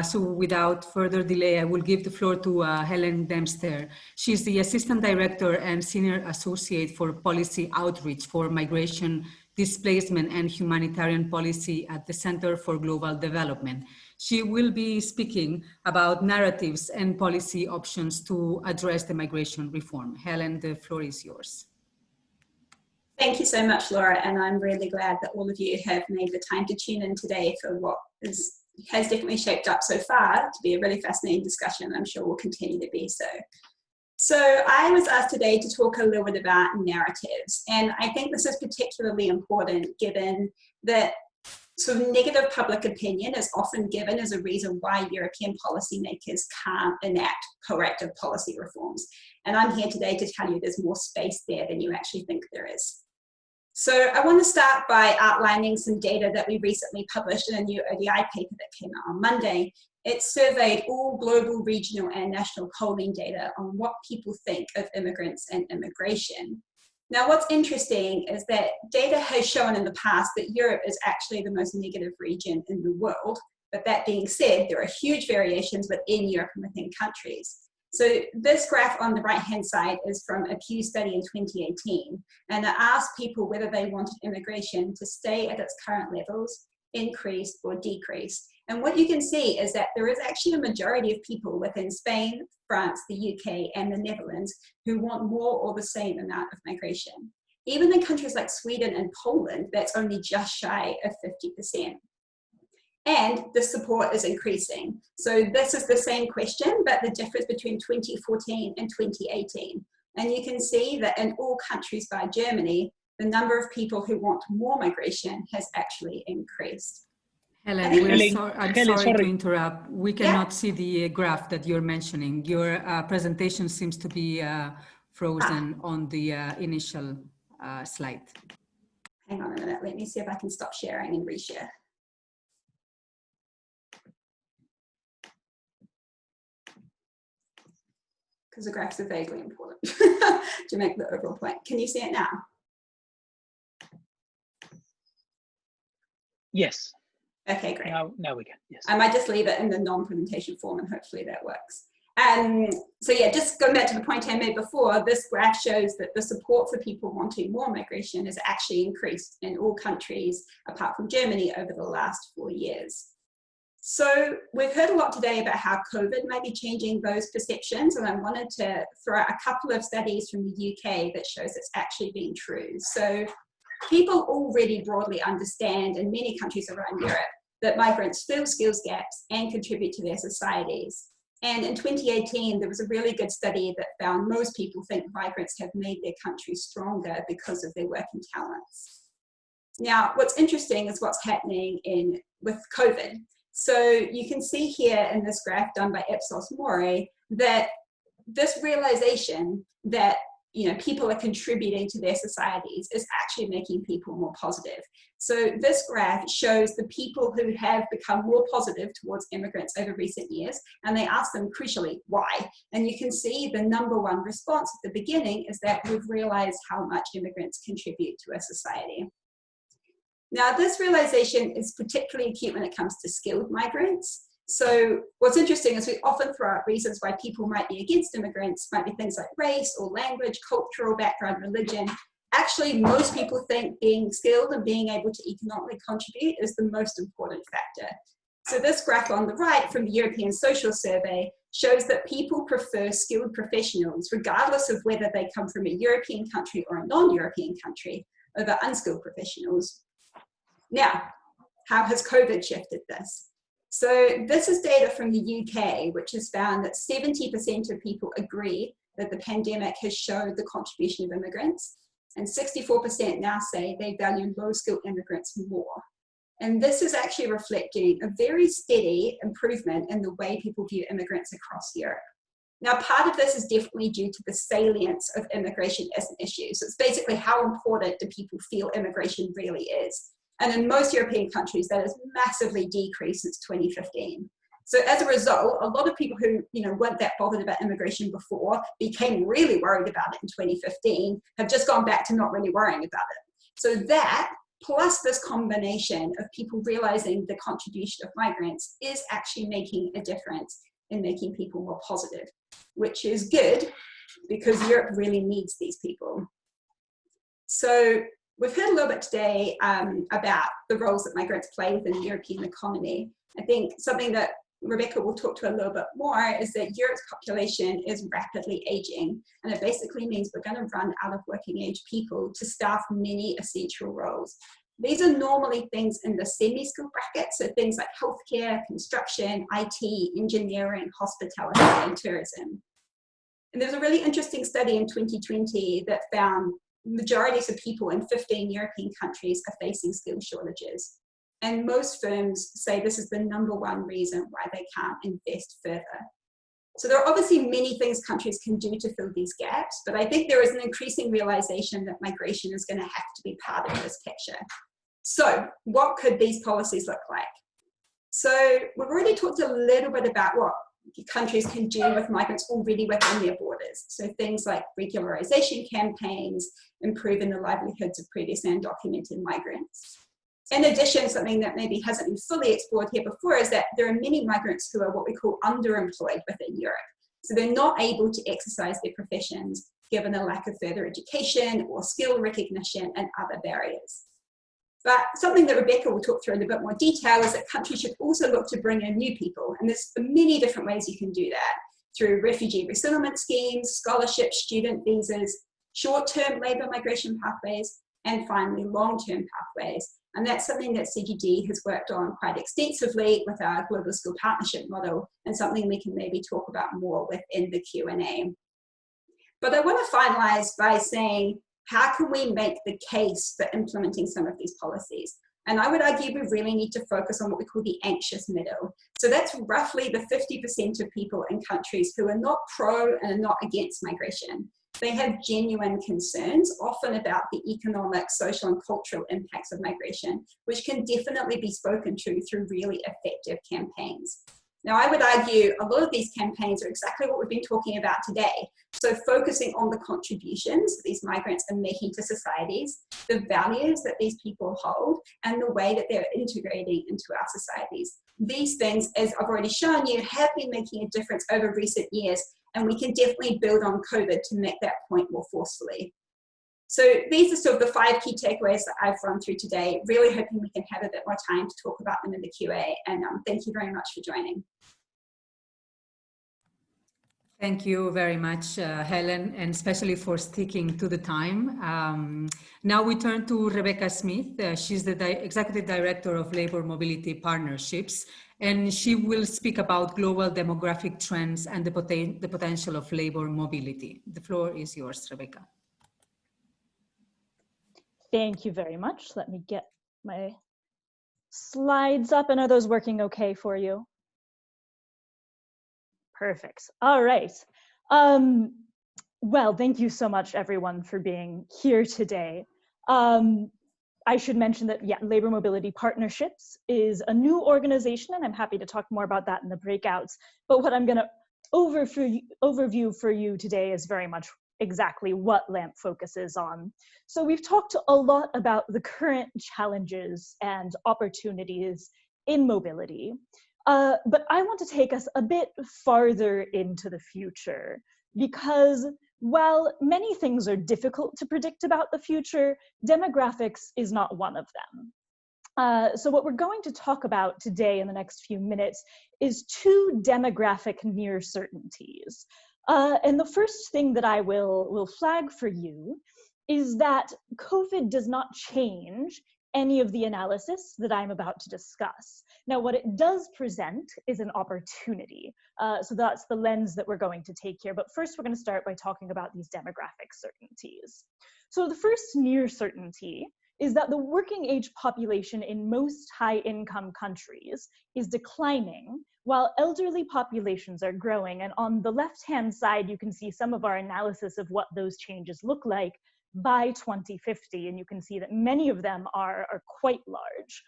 So without further delay, I will give the floor to Helen Dempster. She's the Assistant Director and Senior Associate for Policy Outreach for Migration, Displacement and Humanitarian Policy at the Center for Global Development. She will be speaking about narratives and policy options to address the migration reform. Helen, the floor is yours. Thank you so much, Laura, and I'm really glad that all of you have made the time to tune in today for what has definitely shaped up so far to be a really fascinating discussion. I'm sure will continue to be so. So I was asked today to talk a little bit about narratives, and I think this is particularly important given that sort of negative public opinion is often given as a reason why European policymakers can't enact proactive policy reforms. And I'm here today to tell you there's more space there than you actually think there is. So I want to start by outlining some data that we recently published in a new ODI paper that came out on Monday. It surveyed all global, regional, and national polling data on what people think of immigrants and immigration. Now, what's interesting is that data has shown in the past that Europe is actually the most negative region in the world. But that being said, there are huge variations within Europe and within countries. So this graph on the right-hand side is from a Pew study in 2018, and it asked people whether they wanted immigration to stay at its current levels, increase, or decrease. And what you can see is that there is actually a majority of people within Spain, France, the UK, and the Netherlands who want more or the same amount of migration. Even in countries like Sweden and Poland, that's only just shy of 50%. And the support is increasing. So this is the same question, but the difference between 2014 and 2018. And you can see that in all countries by Germany, the number of people who want more migration has actually increased. Helen, I'm sorry to interrupt. We cannot see the graph that you're mentioning. Your presentation seems to be frozen on the initial slide. Hang on a minute. Let me see if I can stop sharing and reshare. Because the graphs are vaguely important to make the overall point. Can you see it now? Yes. Okay, great. Now we can, yes. I might just leave it in the non-presentation form and hopefully that works. So yeah, just going back to the point I made before, this graph shows that the support for people wanting more migration has actually increased in all countries apart from Germany over the last 4 years. So we've heard a lot today about how COVID might be changing those perceptions, and I wanted to throw out a couple of studies from the UK that shows it's actually been true. So people already broadly understand in many countries around Europe that migrants fill skills gaps and contribute to their societies. And in 2018, there was a really good study that found most people think migrants have made their country stronger because of their working talents. Now, what's interesting is what's happening with COVID. So you can see here in this graph done by Ipsos Mori that this realization that people are contributing to their societies is actually making people more positive. So this graph shows the people who have become more positive towards immigrants over recent years, and they ask them crucially why. And you can see the #1 response at the beginning is that we've realized how much immigrants contribute to a society. Now, this realization is particularly acute when it comes to skilled migrants. So what's interesting is we often throw out reasons why people might be against immigrants, might be things like race or language, cultural background, religion. Actually, most people think being skilled and being able to economically contribute is the most important factor. So this graph on the right from the European Social Survey shows that people prefer skilled professionals, regardless of whether they come from a European country or a non-European country, over unskilled professionals. Now, how has COVID shifted this? So this is data from the UK, which has found that 70% of people agree that the pandemic has showed the contribution of immigrants, and 64% now say they value low-skilled immigrants more. And this is actually reflecting a very steady improvement in the way people view immigrants across Europe. Now, part of this is definitely due to the salience of immigration as an issue. So it's basically how important do people feel immigration really is. And in most European countries, that has massively decreased since 2015. So as a result, a lot of people who weren't that bothered about immigration before became really worried about it in 2015, have just gone back to not really worrying about it. So that, plus this combination of people realizing the contribution of migrants is actually making a difference in making people more positive, which is good because Europe really needs these people. So we've heard a little bit today about the roles that migrants play within the European economy. I think something that Rebecca will talk to a little bit more is that Europe's population is rapidly aging, and it basically means we're going to run out of working age people to staff many essential roles. These are normally things in the semi-skilled bracket, so things like healthcare, construction, IT, engineering, hospitality, and tourism. And there's a really interesting study in 2020 that found majorities of people in 15 European countries are facing skill shortages. And most firms say this is the #1 reason why they can't invest further. So there are obviously many things countries can do to fill these gaps, but I think there is an increasing realization that migration is going to have to be part of this picture. So what could these policies look like? So we've already talked a little bit about what countries can do with migrants already within their borders. So things like regularization campaigns, improving the livelihoods of previously undocumented migrants. In addition, something that maybe hasn't been fully explored here before is that there are many migrants who are what we call underemployed within Europe. So they're not able to exercise their professions given a lack of further education or skill recognition and other barriers. But something that Rebecca will talk through in a bit more detail is that countries should also look to bring in new people. And there's many different ways you can do that, through refugee resettlement schemes, scholarships, student visas, short-term labour migration pathways, and finally long-term pathways. And that's something that CGD has worked on quite extensively with our Global Skill Partnership model, and something we can maybe talk about more within the Q&A. But I want to finalise by saying, how can we make the case for implementing some of these policies? And I would argue we really need to focus on what we call the anxious middle. So that's roughly the 50% of people in countries who are not pro and are not against migration. They have genuine concerns, often about the economic, social, and cultural impacts of migration, which can definitely be spoken to through really effective campaigns. Now, I would argue a lot of these campaigns are exactly what we've been talking about today. So focusing on the contributions that these migrants are making to societies, the values that these people hold, and the way that they're integrating into our societies. These things, as I've already shown you, have been making a difference over recent years, and we can definitely build on COVID to make that point more forcefully. So these are sort of the 5 key takeaways that I've run through today, really hoping we can have a bit more time to talk about them in the QA, and thank you very much for joining. Thank you very much, Helen, and especially for sticking to the time. Now we turn to Rebecca Smith. She's the Executive Director of Labor Mobility Partnerships, and she will speak about global demographic trends and the potential of labor mobility. The floor is yours, Rebecca. Thank you very much. Let me get my slides up. And are those working okay for you? Perfect. All right. Well, thank you so much, everyone, for being here today. I should mention that, yeah, Labor Mobility Partnerships is a new organization, and I'm happy to talk more about that in the breakouts. But what I'm going to overview for you today is very much exactly what LAMP focuses on. So we've talked a lot about the current challenges and opportunities in mobility, but I want to take us a bit farther into the future, because while many things are difficult to predict about the future, demographics is not one of them. So what we're going to talk about today in the next few minutes is 2 demographic near certainties. And the first thing that I will flag for you is that COVID does not change any of the analysis that I'm about to discuss. Now, what it does present is an opportunity. So that's the lens that we're going to take here. But first, we're going to start by talking about these demographic certainties. So the first near certainty is that the working age population in most high-income countries is declining, while elderly populations are growing. And on the left-hand side, you can see some of our analysis of what those changes look like by 2050, and you can see that many of them are quite large.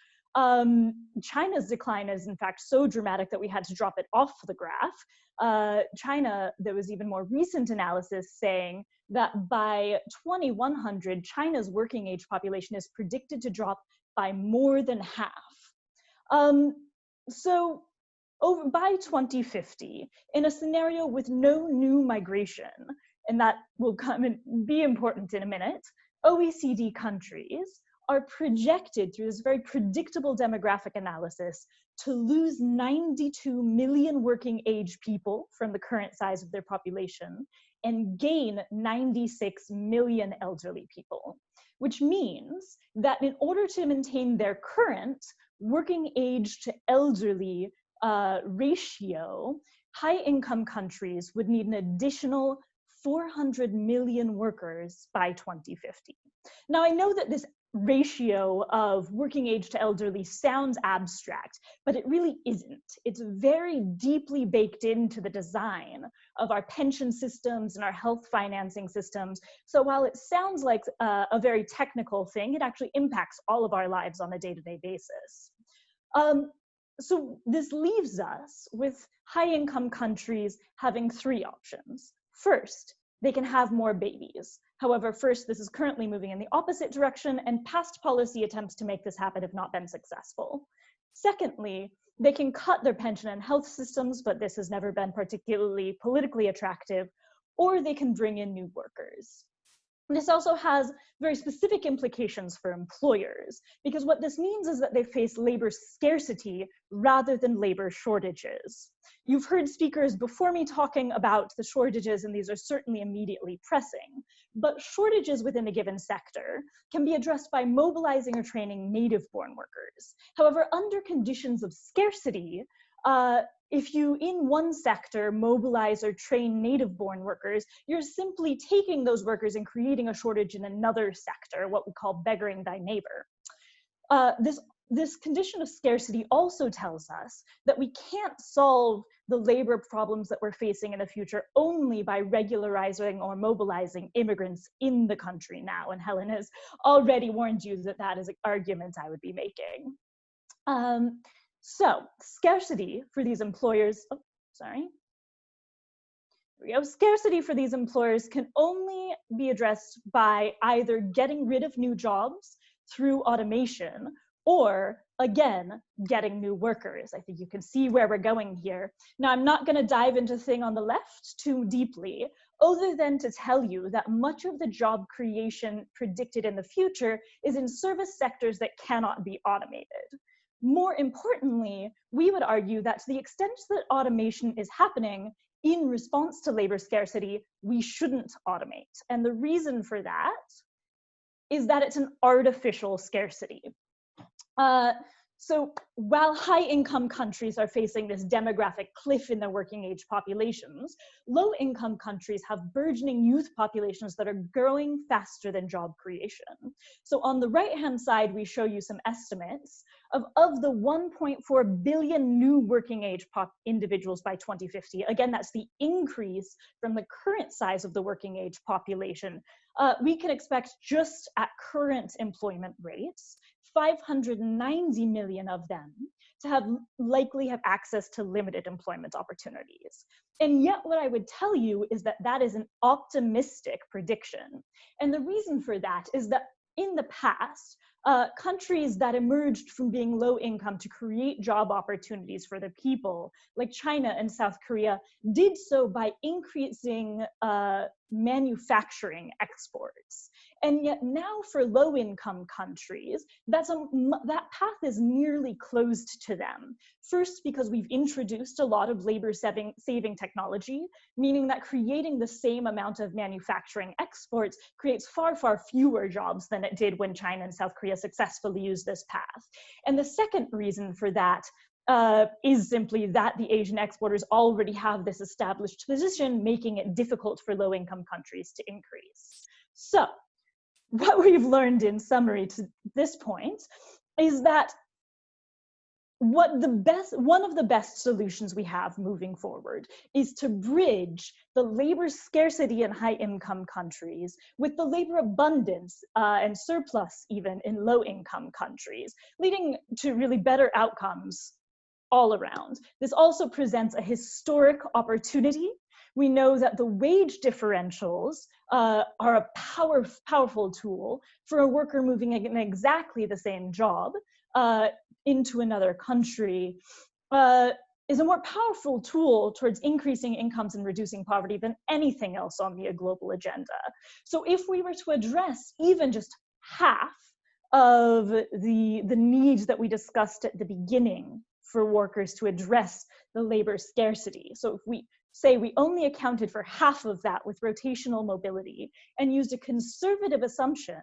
China's decline is in fact so dramatic that we had to drop it off the graph. China, there was even more recent analysis saying that by 2100, China's working age population is predicted to drop by more than half. So by 2050, in a scenario with no new migration, and that will come and be important in a minute, OECD countries are projected through this very predictable demographic analysis to lose 92 million working age people from the current size of their population and gain 96 million elderly people, which means that in order to maintain their current working age to elderly ratio, high-income countries would need an additional 400 million workers by 2050. Now, I know that this ratio of working age to elderly sounds abstract, but it really isn't. It's very deeply baked into the design of our pension systems and our health financing systems. So while it sounds like a very technical thing, it actually impacts all of our lives on a day-to-day basis. So this leaves us with high-income countries having three options. First, they can have more babies. However, first, this is currently moving in the opposite direction, and past policy attempts to make this happen have not been successful. Secondly, they can cut their pension and health systems, but this has never been particularly politically attractive, or they can bring in new workers. This also has very specific implications for employers, because what this means is that they face labor scarcity rather than labor shortages. You've heard speakers before me talking about the shortages, and these are certainly immediately pressing, but shortages within a given sector can be addressed by mobilizing or training native-born workers. However, under conditions of scarcity, if you in one sector mobilize or train native-born workers, you're simply taking those workers and creating a shortage in another sector, what we call beggaring thy neighbor. This condition of scarcity also tells us that we can't solve the labor problems that we're facing in the future only by regularizing or mobilizing immigrants in the country now. And Helen has already warned you that that is an argument I would be making. So scarcity for these employers, Scarcity for these employers can only be addressed by either getting rid of new jobs through automation, or again, getting new workers. I think you can see where we're going here. Now, I'm not going to dive into the thing on the left too deeply, other than to tell you that much of the job creation predicted in the future is in service sectors that cannot be automated. More importantly, we would argue that to the extent that automation is happening in response to labor scarcity, we shouldn't automate. And the reason for that is that it's an artificial scarcity. So while high-income countries are facing this demographic cliff in their working age populations, low-income countries have burgeoning youth populations that are growing faster than job creation. So on the right-hand side, we show you some estimates of the 1.4 billion new working age individuals by 2050. Again, that's the increase from the current size of the working age population. We can expect just at current employment rates, 590 million of them to likely have access to limited employment opportunities. And yet what I would tell you is that that is an optimistic prediction. And the reason for that is that in the past, countries that emerged from being low income to create job opportunities for their people, like China and South Korea, did so by increasing manufacturing exports. And yet now for low-income countries, that path is nearly closed to them. First, because we've introduced a lot of labor-saving technology, meaning that creating the same amount of manufacturing exports creates far, far fewer jobs than it did when China and South Korea successfully used this path. And the second reason for that is simply that the Asian exporters already have this established position, making it difficult for low-income countries to increase. So what we've learned in summary to this point is that one of the best solutions we have moving forward is to bridge the labor scarcity in high-income countries with the labor abundance and surplus even in low-income countries, leading to really better outcomes all around. This also presents a historic opportunity. We know that the wage differentials are a powerful tool for a worker moving in exactly the same job into another country, is a more powerful tool towards increasing incomes and reducing poverty than anything else on the global agenda. So if we were to address even just half of the needs that we discussed at the beginning for workers to address the labor scarcity, so if we say we only accounted for half of that with rotational mobility and used a conservative assumption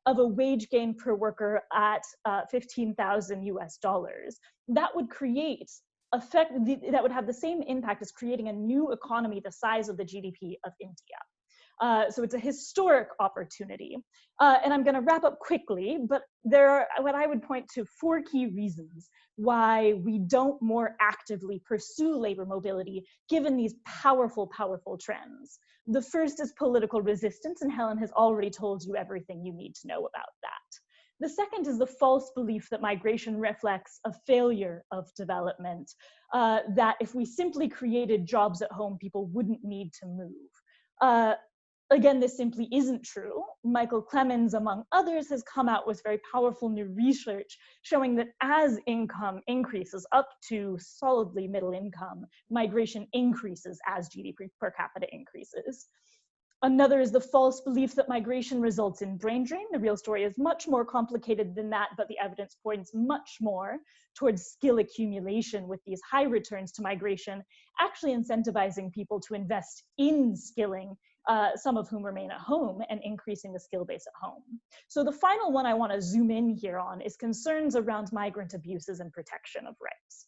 of a wage gain per worker at 15,000 US dollars, that would create that would have the same impact as creating a new economy the size of the GDP of India. So it's a historic opportunity. And I'm gonna wrap up quickly, but there are what I would point to 4 key reasons why we don't more actively pursue labor mobility given these powerful trends. The first is political resistance, and Helen has already told you everything you need to know about that. The second is the false belief that migration reflects a failure of development, that if we simply created jobs at home, people wouldn't need to move. Again, this simply isn't true. Michael Clemens, among others, has come out with very powerful new research showing that as income increases up to solidly middle income, migration increases as GDP per capita increases. Another is the false belief that migration results in brain drain. The real story is much more complicated than that, but the evidence points much more towards skill accumulation with these high returns to migration, actually incentivizing people to invest in skilling, some of whom remain at home, and increasing the skill base at home. So the final one I want to zoom in here on is concerns around migrant abuses and protection of rights.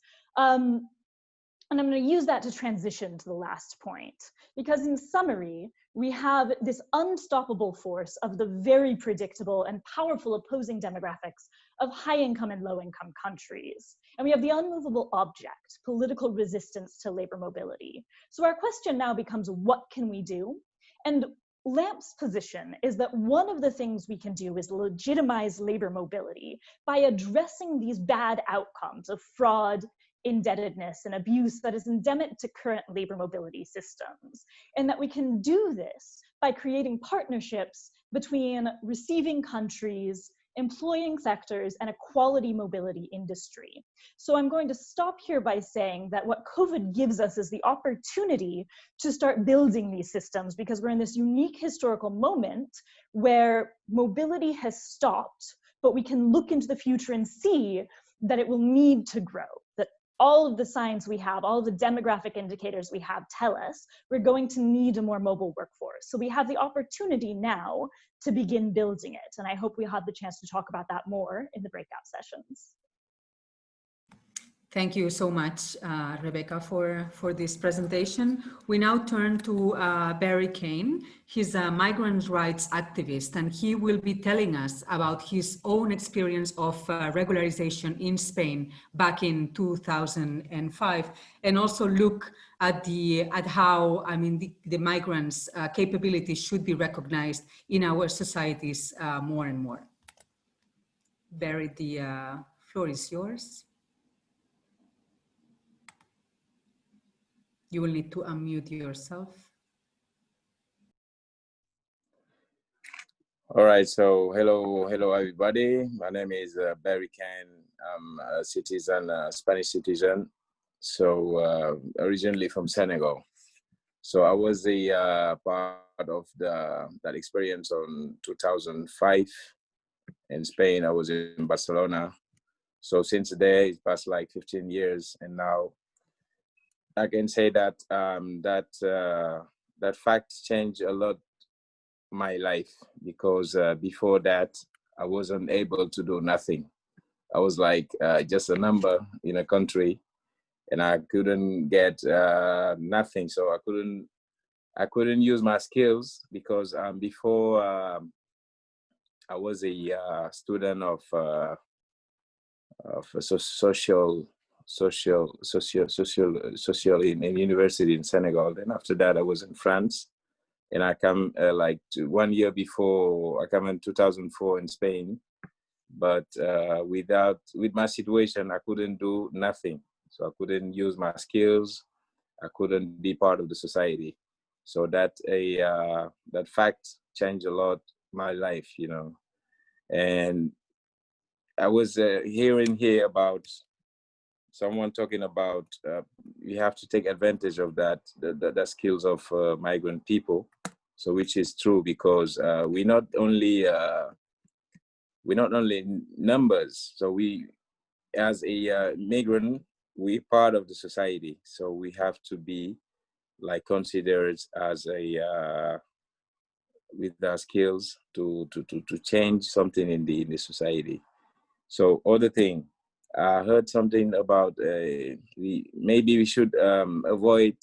And I'm going to use that to transition to the last point, because in summary, we have this unstoppable force of the very predictable and powerful opposing demographics of high-income and low-income countries. And we have the unmovable object, political resistance to labor mobility. So our question now becomes, what can we do? And LAMP's position is that one of the things we can do is legitimize labor mobility by addressing these bad outcomes of fraud, indebtedness, and abuse that is endemic to current labor mobility systems. And that we can do this by creating partnerships between receiving countries, employing sectors, and a quality mobility industry. So I'm going to stop here by saying that what COVID gives us is the opportunity to start building these systems, because we're in this unique historical moment where mobility has stopped, but we can look into the future and see that it will need to grow, that all of the signs we have, all of the demographic indicators we have tell us we're going to need a more mobile workforce. So we have the opportunity now to begin building it. And I hope we'll have the chance to talk about that more in the breakout sessions. Thank you so much, Rebecca, for this presentation. We now turn to Barry Kane. He's a migrant rights activist, and he will be telling us about his own experience of regularization in Spain back in 2005, and also look at how, I mean, the migrants' capabilities should be recognized in our societies more and more. Barry, the floor is yours. You will need to unmute yourself. All right, so hello everybody. My name is Barry Kane. I'm a citizen, a Spanish citizen. So originally from Senegal. So I was a part of that experience on 2005 in Spain. I was in Barcelona. So since there, it's passed like 15 years, and now I can say that that fact changed a lot my life, because before that I wasn't able to do nothing. I was like just a number in a country, and I couldn't get nothing. So I couldn't use my skills, because before I was a student of social in university in Senegal. Then after that, I was in France, and I come like 1 year before. I come in 2004 in Spain, but with my situation, I couldn't do nothing. So I couldn't use my skills. I couldn't be part of the society. So that fact changed a lot my life, you know. And I was hearing here about someone talking about you have to take advantage of the skills of migrant people. So which is true, because we're not only numbers. So we, as a migrant, we're part of the society. So we have to be like considered as a with our skills to change something in the society. So other thing, I heard something about maybe we should avoid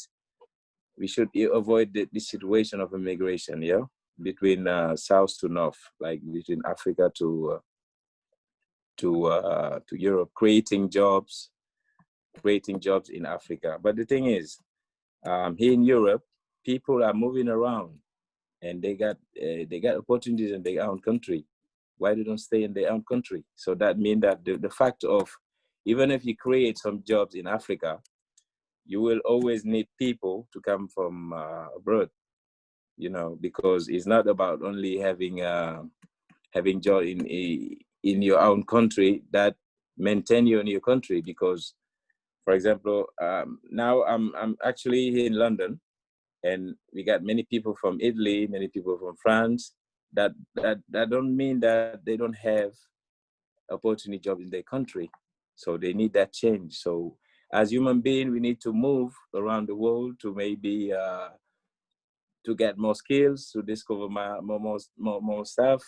the situation of immigration, yeah, between south to north, like between Africa to Europe, creating jobs in Africa. But the thing is, here in Europe, people are moving around, and they got opportunities in their own country. Why they don't stay in their own country? So that means that the fact of, even if you create some jobs in Africa, you will always need people to come from abroad, you know, because it's not about only having job in your own country that maintain you in your country. Because, for example, now I'm actually here in London, and we got many people from Italy, many people from France. That don't mean that they don't have opportunity jobs in their country. So they need that change. So as human beings, we need to move around the world to maybe to get more skills, to discover more stuff,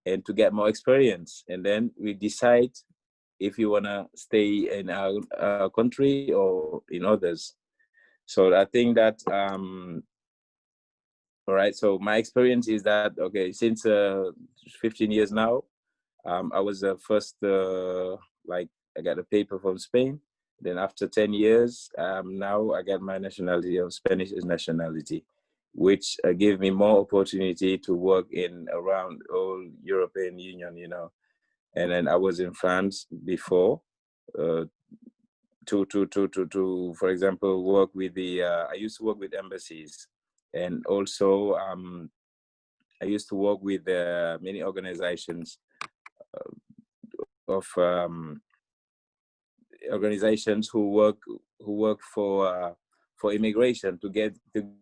and to get more experience. And then we decide if you want to stay in our country or in others. So I think that, all right, so my experience is that, okay, since 15 years now, I was first, like, I got a paper from Spain. Then after 10 years, now I got my nationality of Spanish nationality, which gave me more opportunity to work in around all European Union, you know. And then I was in France before, to for example, work with I used to work with embassies, and also I used to work with many organizations of organizations who work for immigration, to give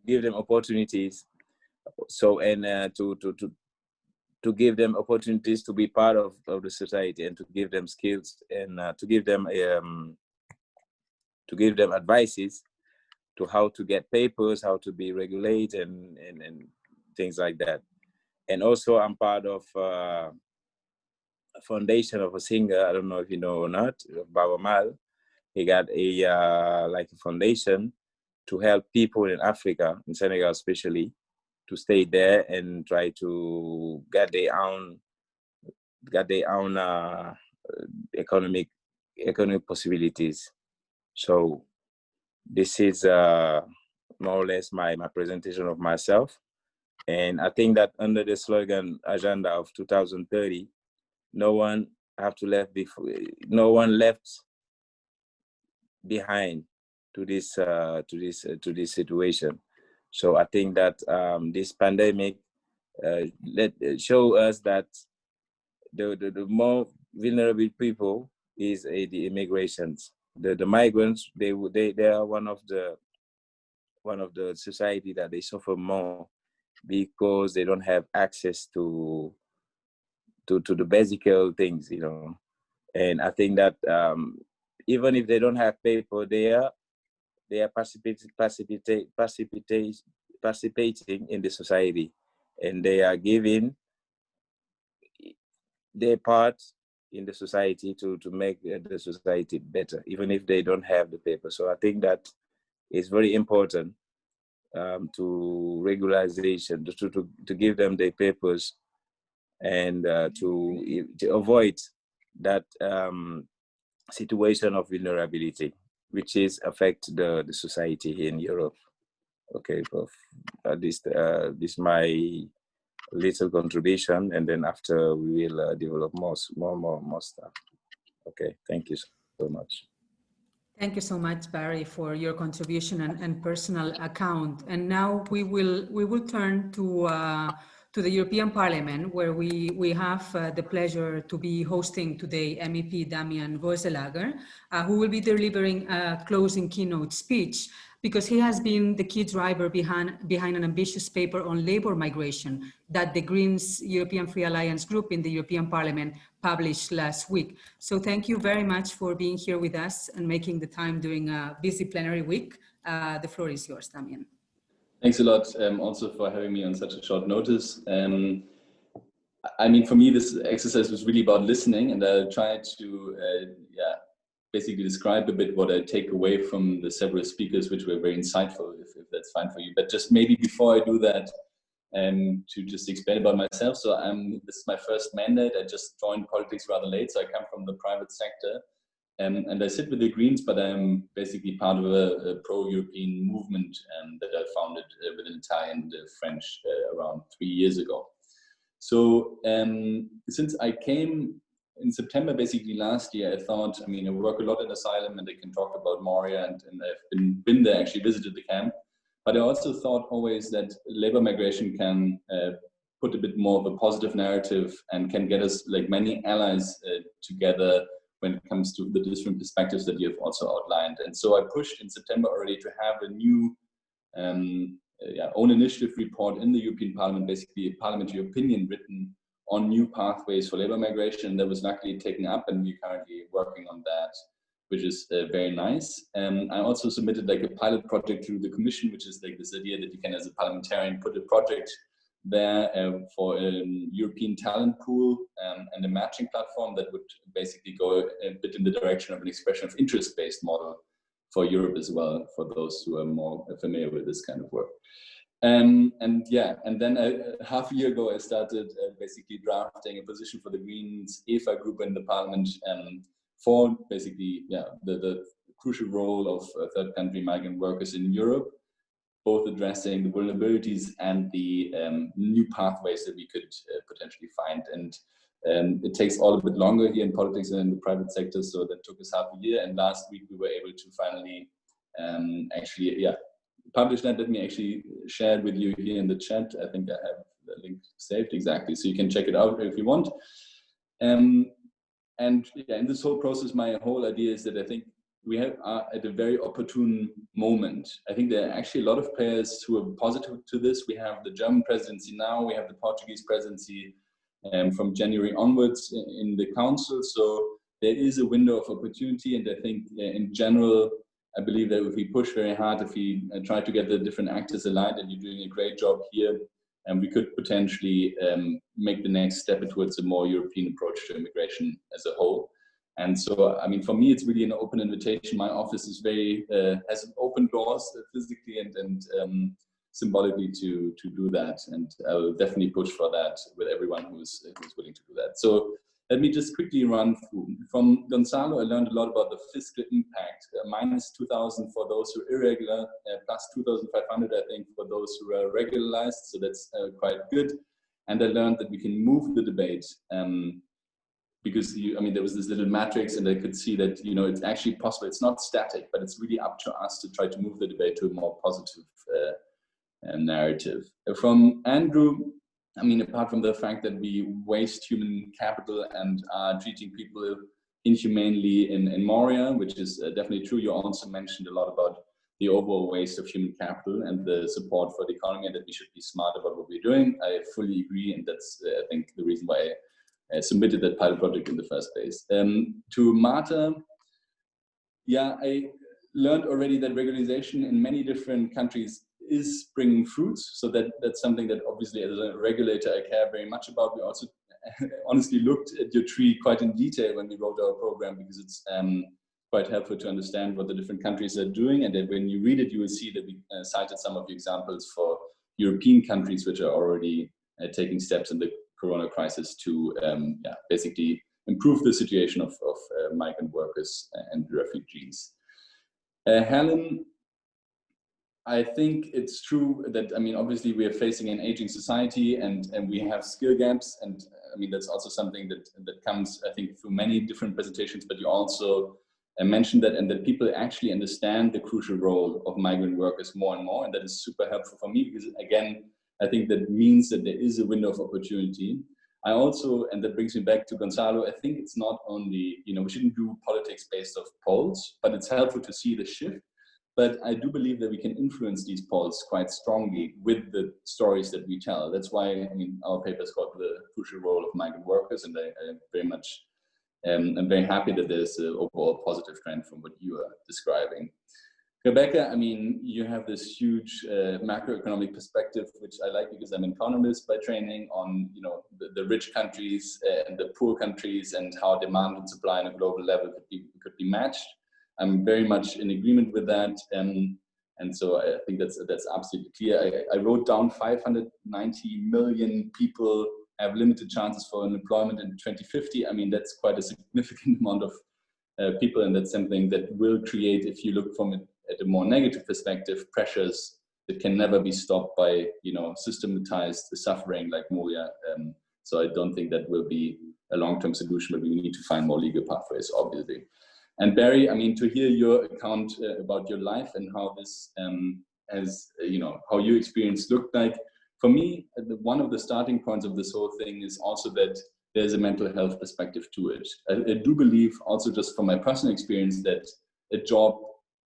them opportunities. So, and to give them opportunities to be part of the society, and to give them skills, and to give them advices to how to get papers, how to be regulated, and things like that. And also I'm part of a foundation of a singer, I don't know if you know or not, Baba Mal. He got a like a foundation to help people in Africa, in Senegal especially, to stay there and try to get their own economic possibilities. So this is more or less my presentation of myself. And I think that under the slogan agenda of 2030, no one left behind to this situation. So I think that this pandemic show us that the more vulnerable people is the immigrants. The migrants, they are one of the society that they suffer more, because they don't have access to the basic things, you know. And I think that even if they don't have paper, they are participating in the society, and they are giving their part in the society to make the society better, even if they don't have the paper. So I think that it's very important to regularization, to give them their papers, and to avoid that situation of vulnerability, which is affect the society here in Europe. Okay, so this is my little contribution, and then after we will develop more stuff. Okay, thank you so much. Thank you so much, Barry, for your contribution and personal account. And now we will turn to the European Parliament, where we have the pleasure to be hosting today MEP Damian Voegelager, who will be delivering a closing keynote speech, because he has been the key driver behind an ambitious paper on labor migration that the Greens European Free Alliance group in the European Parliament published last week. So thank you very much for being here with us and making the time during a busy plenary week. The floor is yours, Damian. Thanks a lot also for having me on such a short notice. I mean, for me, this exercise was really about listening, and I'll try to basically describe a bit what I take away from the several speakers, which were very insightful, if that's fine for you. But just maybe before I do that, to just explain about myself. So this is my first mandate. I just joined politics rather late, so I come from the private sector. And I sit with the Greens, but I'm basically part of a pro-European movement that I founded with an Italian and French around 3 years ago. So since I came in September, basically last year, I thought, I mean, I work a lot in asylum, and I can talk about Moria, and I've been there, actually visited the camp. But I also thought always that labor migration can put a bit more of a positive narrative and can get us, like many allies, together when it comes to the different perspectives that you have also outlined. And so I pushed in September already to have a new own initiative report in the European Parliament, basically a parliamentary opinion written on new pathways for labor migration. That was luckily taken up, and we're currently working on that, which is very nice. I also submitted like a pilot project to the Commission, which is like this idea that you can, as a parliamentarian, put a project there for a European talent pool and a matching platform that would basically go a bit in the direction of an expression of interest-based model for Europe as well, for those who are more familiar with this kind of work. And then half a year ago, I started basically drafting a position for the Greens EFA group in the Parliament for basically the crucial role of third country migrant workers in Europe, both addressing the vulnerabilities and the new pathways that we could potentially find. And it takes all a bit longer here in politics than in the private sector, so that took us half a year. And last week we were able to finally publish that. Let me actually share it with you here in the chat. I think I have the link saved exactly, so you can check it out if you want. And in this whole process, my whole idea is that I think we are at a very opportune moment. I think there are actually a lot of players who are positive to this. We have the German presidency now, we have the Portuguese presidency from January onwards in the council. So there is a window of opportunity, and I think in general, I believe that if we push very hard, if we try to get the different actors aligned, and you're doing a great job here, and we could potentially make the next step towards a more European approach to immigration as a whole. And so, I mean, for me, it's really an open invitation. My office is very has open doors physically and symbolically to do that, and I will definitely push for that with everyone who's willing to do that. So let me just quickly run through. From Gonzalo, I learned a lot about the fiscal impact. Minus 2,000 for those who are irregular, plus 2,500, I think, for those who are regularized. So that's quite good. And I learned that we can move the debate. Because there was this little matrix, and I could see that, it's actually possible. It's not static, but it's really up to us to try to move the debate to a more positive narrative. From Andrew, apart from the fact that we waste human capital and are treating people inhumanely in Moria, which is definitely true. You also mentioned a lot about the overall waste of human capital and the support for the economy, and that we should be smart about what we're doing. I fully agree, and that's, I think, the reason why I submitted that pilot project in the first place. To Marta, I learned already that regularization in many different countries is bringing fruits. So that's something that obviously as a regulator I care very much about. We also honestly looked at your tree quite in detail when we wrote our program, because it's quite helpful to understand what the different countries are doing. And then when you read it, you will see that we cited some of the examples for European countries which are already taking steps in the Corona crisis to basically improve the situation of migrant workers and refugees. Helen, I think it's true that, I mean, obviously we are facing an aging society and we have skill gaps. And I mean, that's also something that comes, I think, through many different presentations, but you also mentioned that, and that people actually understand the crucial role of migrant workers more and more. And that is super helpful for me because, again, I think that means that there is a window of opportunity. I also, and that brings me back to Gonzalo, I think it's not only, you know, we shouldn't do politics based off polls, but it's helpful to see the shift. But I do believe that we can influence these polls quite strongly with the stories that we tell. That's why, I mean, our paper is called The Crucial Role of Migrant Workers, and I very much, I'm very happy that there's an overall positive trend from what you are describing. Rebecca, I mean, you have this huge macroeconomic perspective, which I like because I'm an economist by training, on, you know, the rich countries and the poor countries and how demand and supply on a global level could be matched. I'm very much in agreement with that, and so I think that's absolutely clear. I wrote down 590 million people have limited chances for employment in 2050. I mean, that's quite a significant amount of people, and that's something that will create, if you look from it at a more negative perspective, pressures that can never be stopped by, you know, systematized suffering like Moria. So I don't think that will be a long-term solution, but we need to find more legal pathways, obviously. And Barry, I mean, to hear your account about your life and how this has, you know, how your experience looked like, for me, one of the starting points of this whole thing is also that there's a mental health perspective to it. I do believe also, just from my personal experience, that a job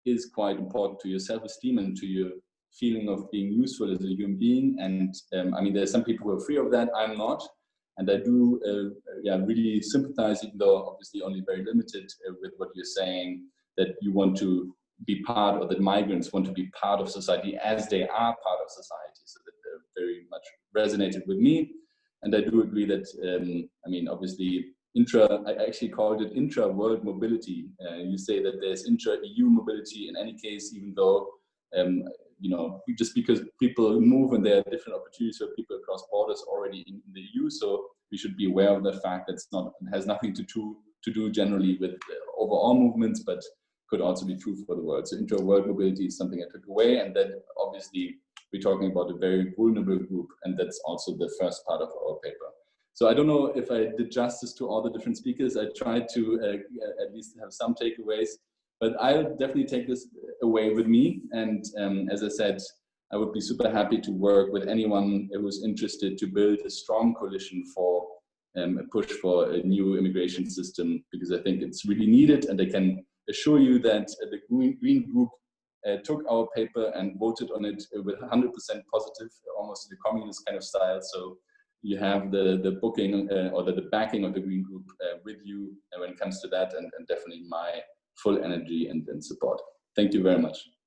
is quite important to your self-esteem and to your feeling of being useful as a human being. And I mean, there's some people who are free of that. I'm not. And I do really sympathize, even though obviously only very limited, with what you're saying, that you want to be part, or that migrants want to be part of society as they are part of society. So that very much resonated with me. And I do agree that, I mean, obviously, I actually called it intra-world mobility. You say that there's intra-EU mobility in any case, even though, you know, just because people move and there are different opportunities for people across borders already in the EU. So we should be aware of the fact that it has nothing to do generally with overall movements, but could also be true for the world. So intra-world mobility is something I took away, and that obviously we're talking about a very vulnerable group, and that's also the first part of our paper. So I don't know if I did justice to all the different speakers. I tried to at least have some takeaways, but I'll definitely take this away with me. And as I said, I would be super happy to work with anyone who's interested to build a strong coalition for a push for a new immigration system, because I think it's really needed. And I can assure you that the Green Group took our paper and voted on it with 100% positive, almost in a communist kind of style. So you have the booking or the backing of the Green Group with you when it comes to that, and definitely my full energy and support. Thank you very much.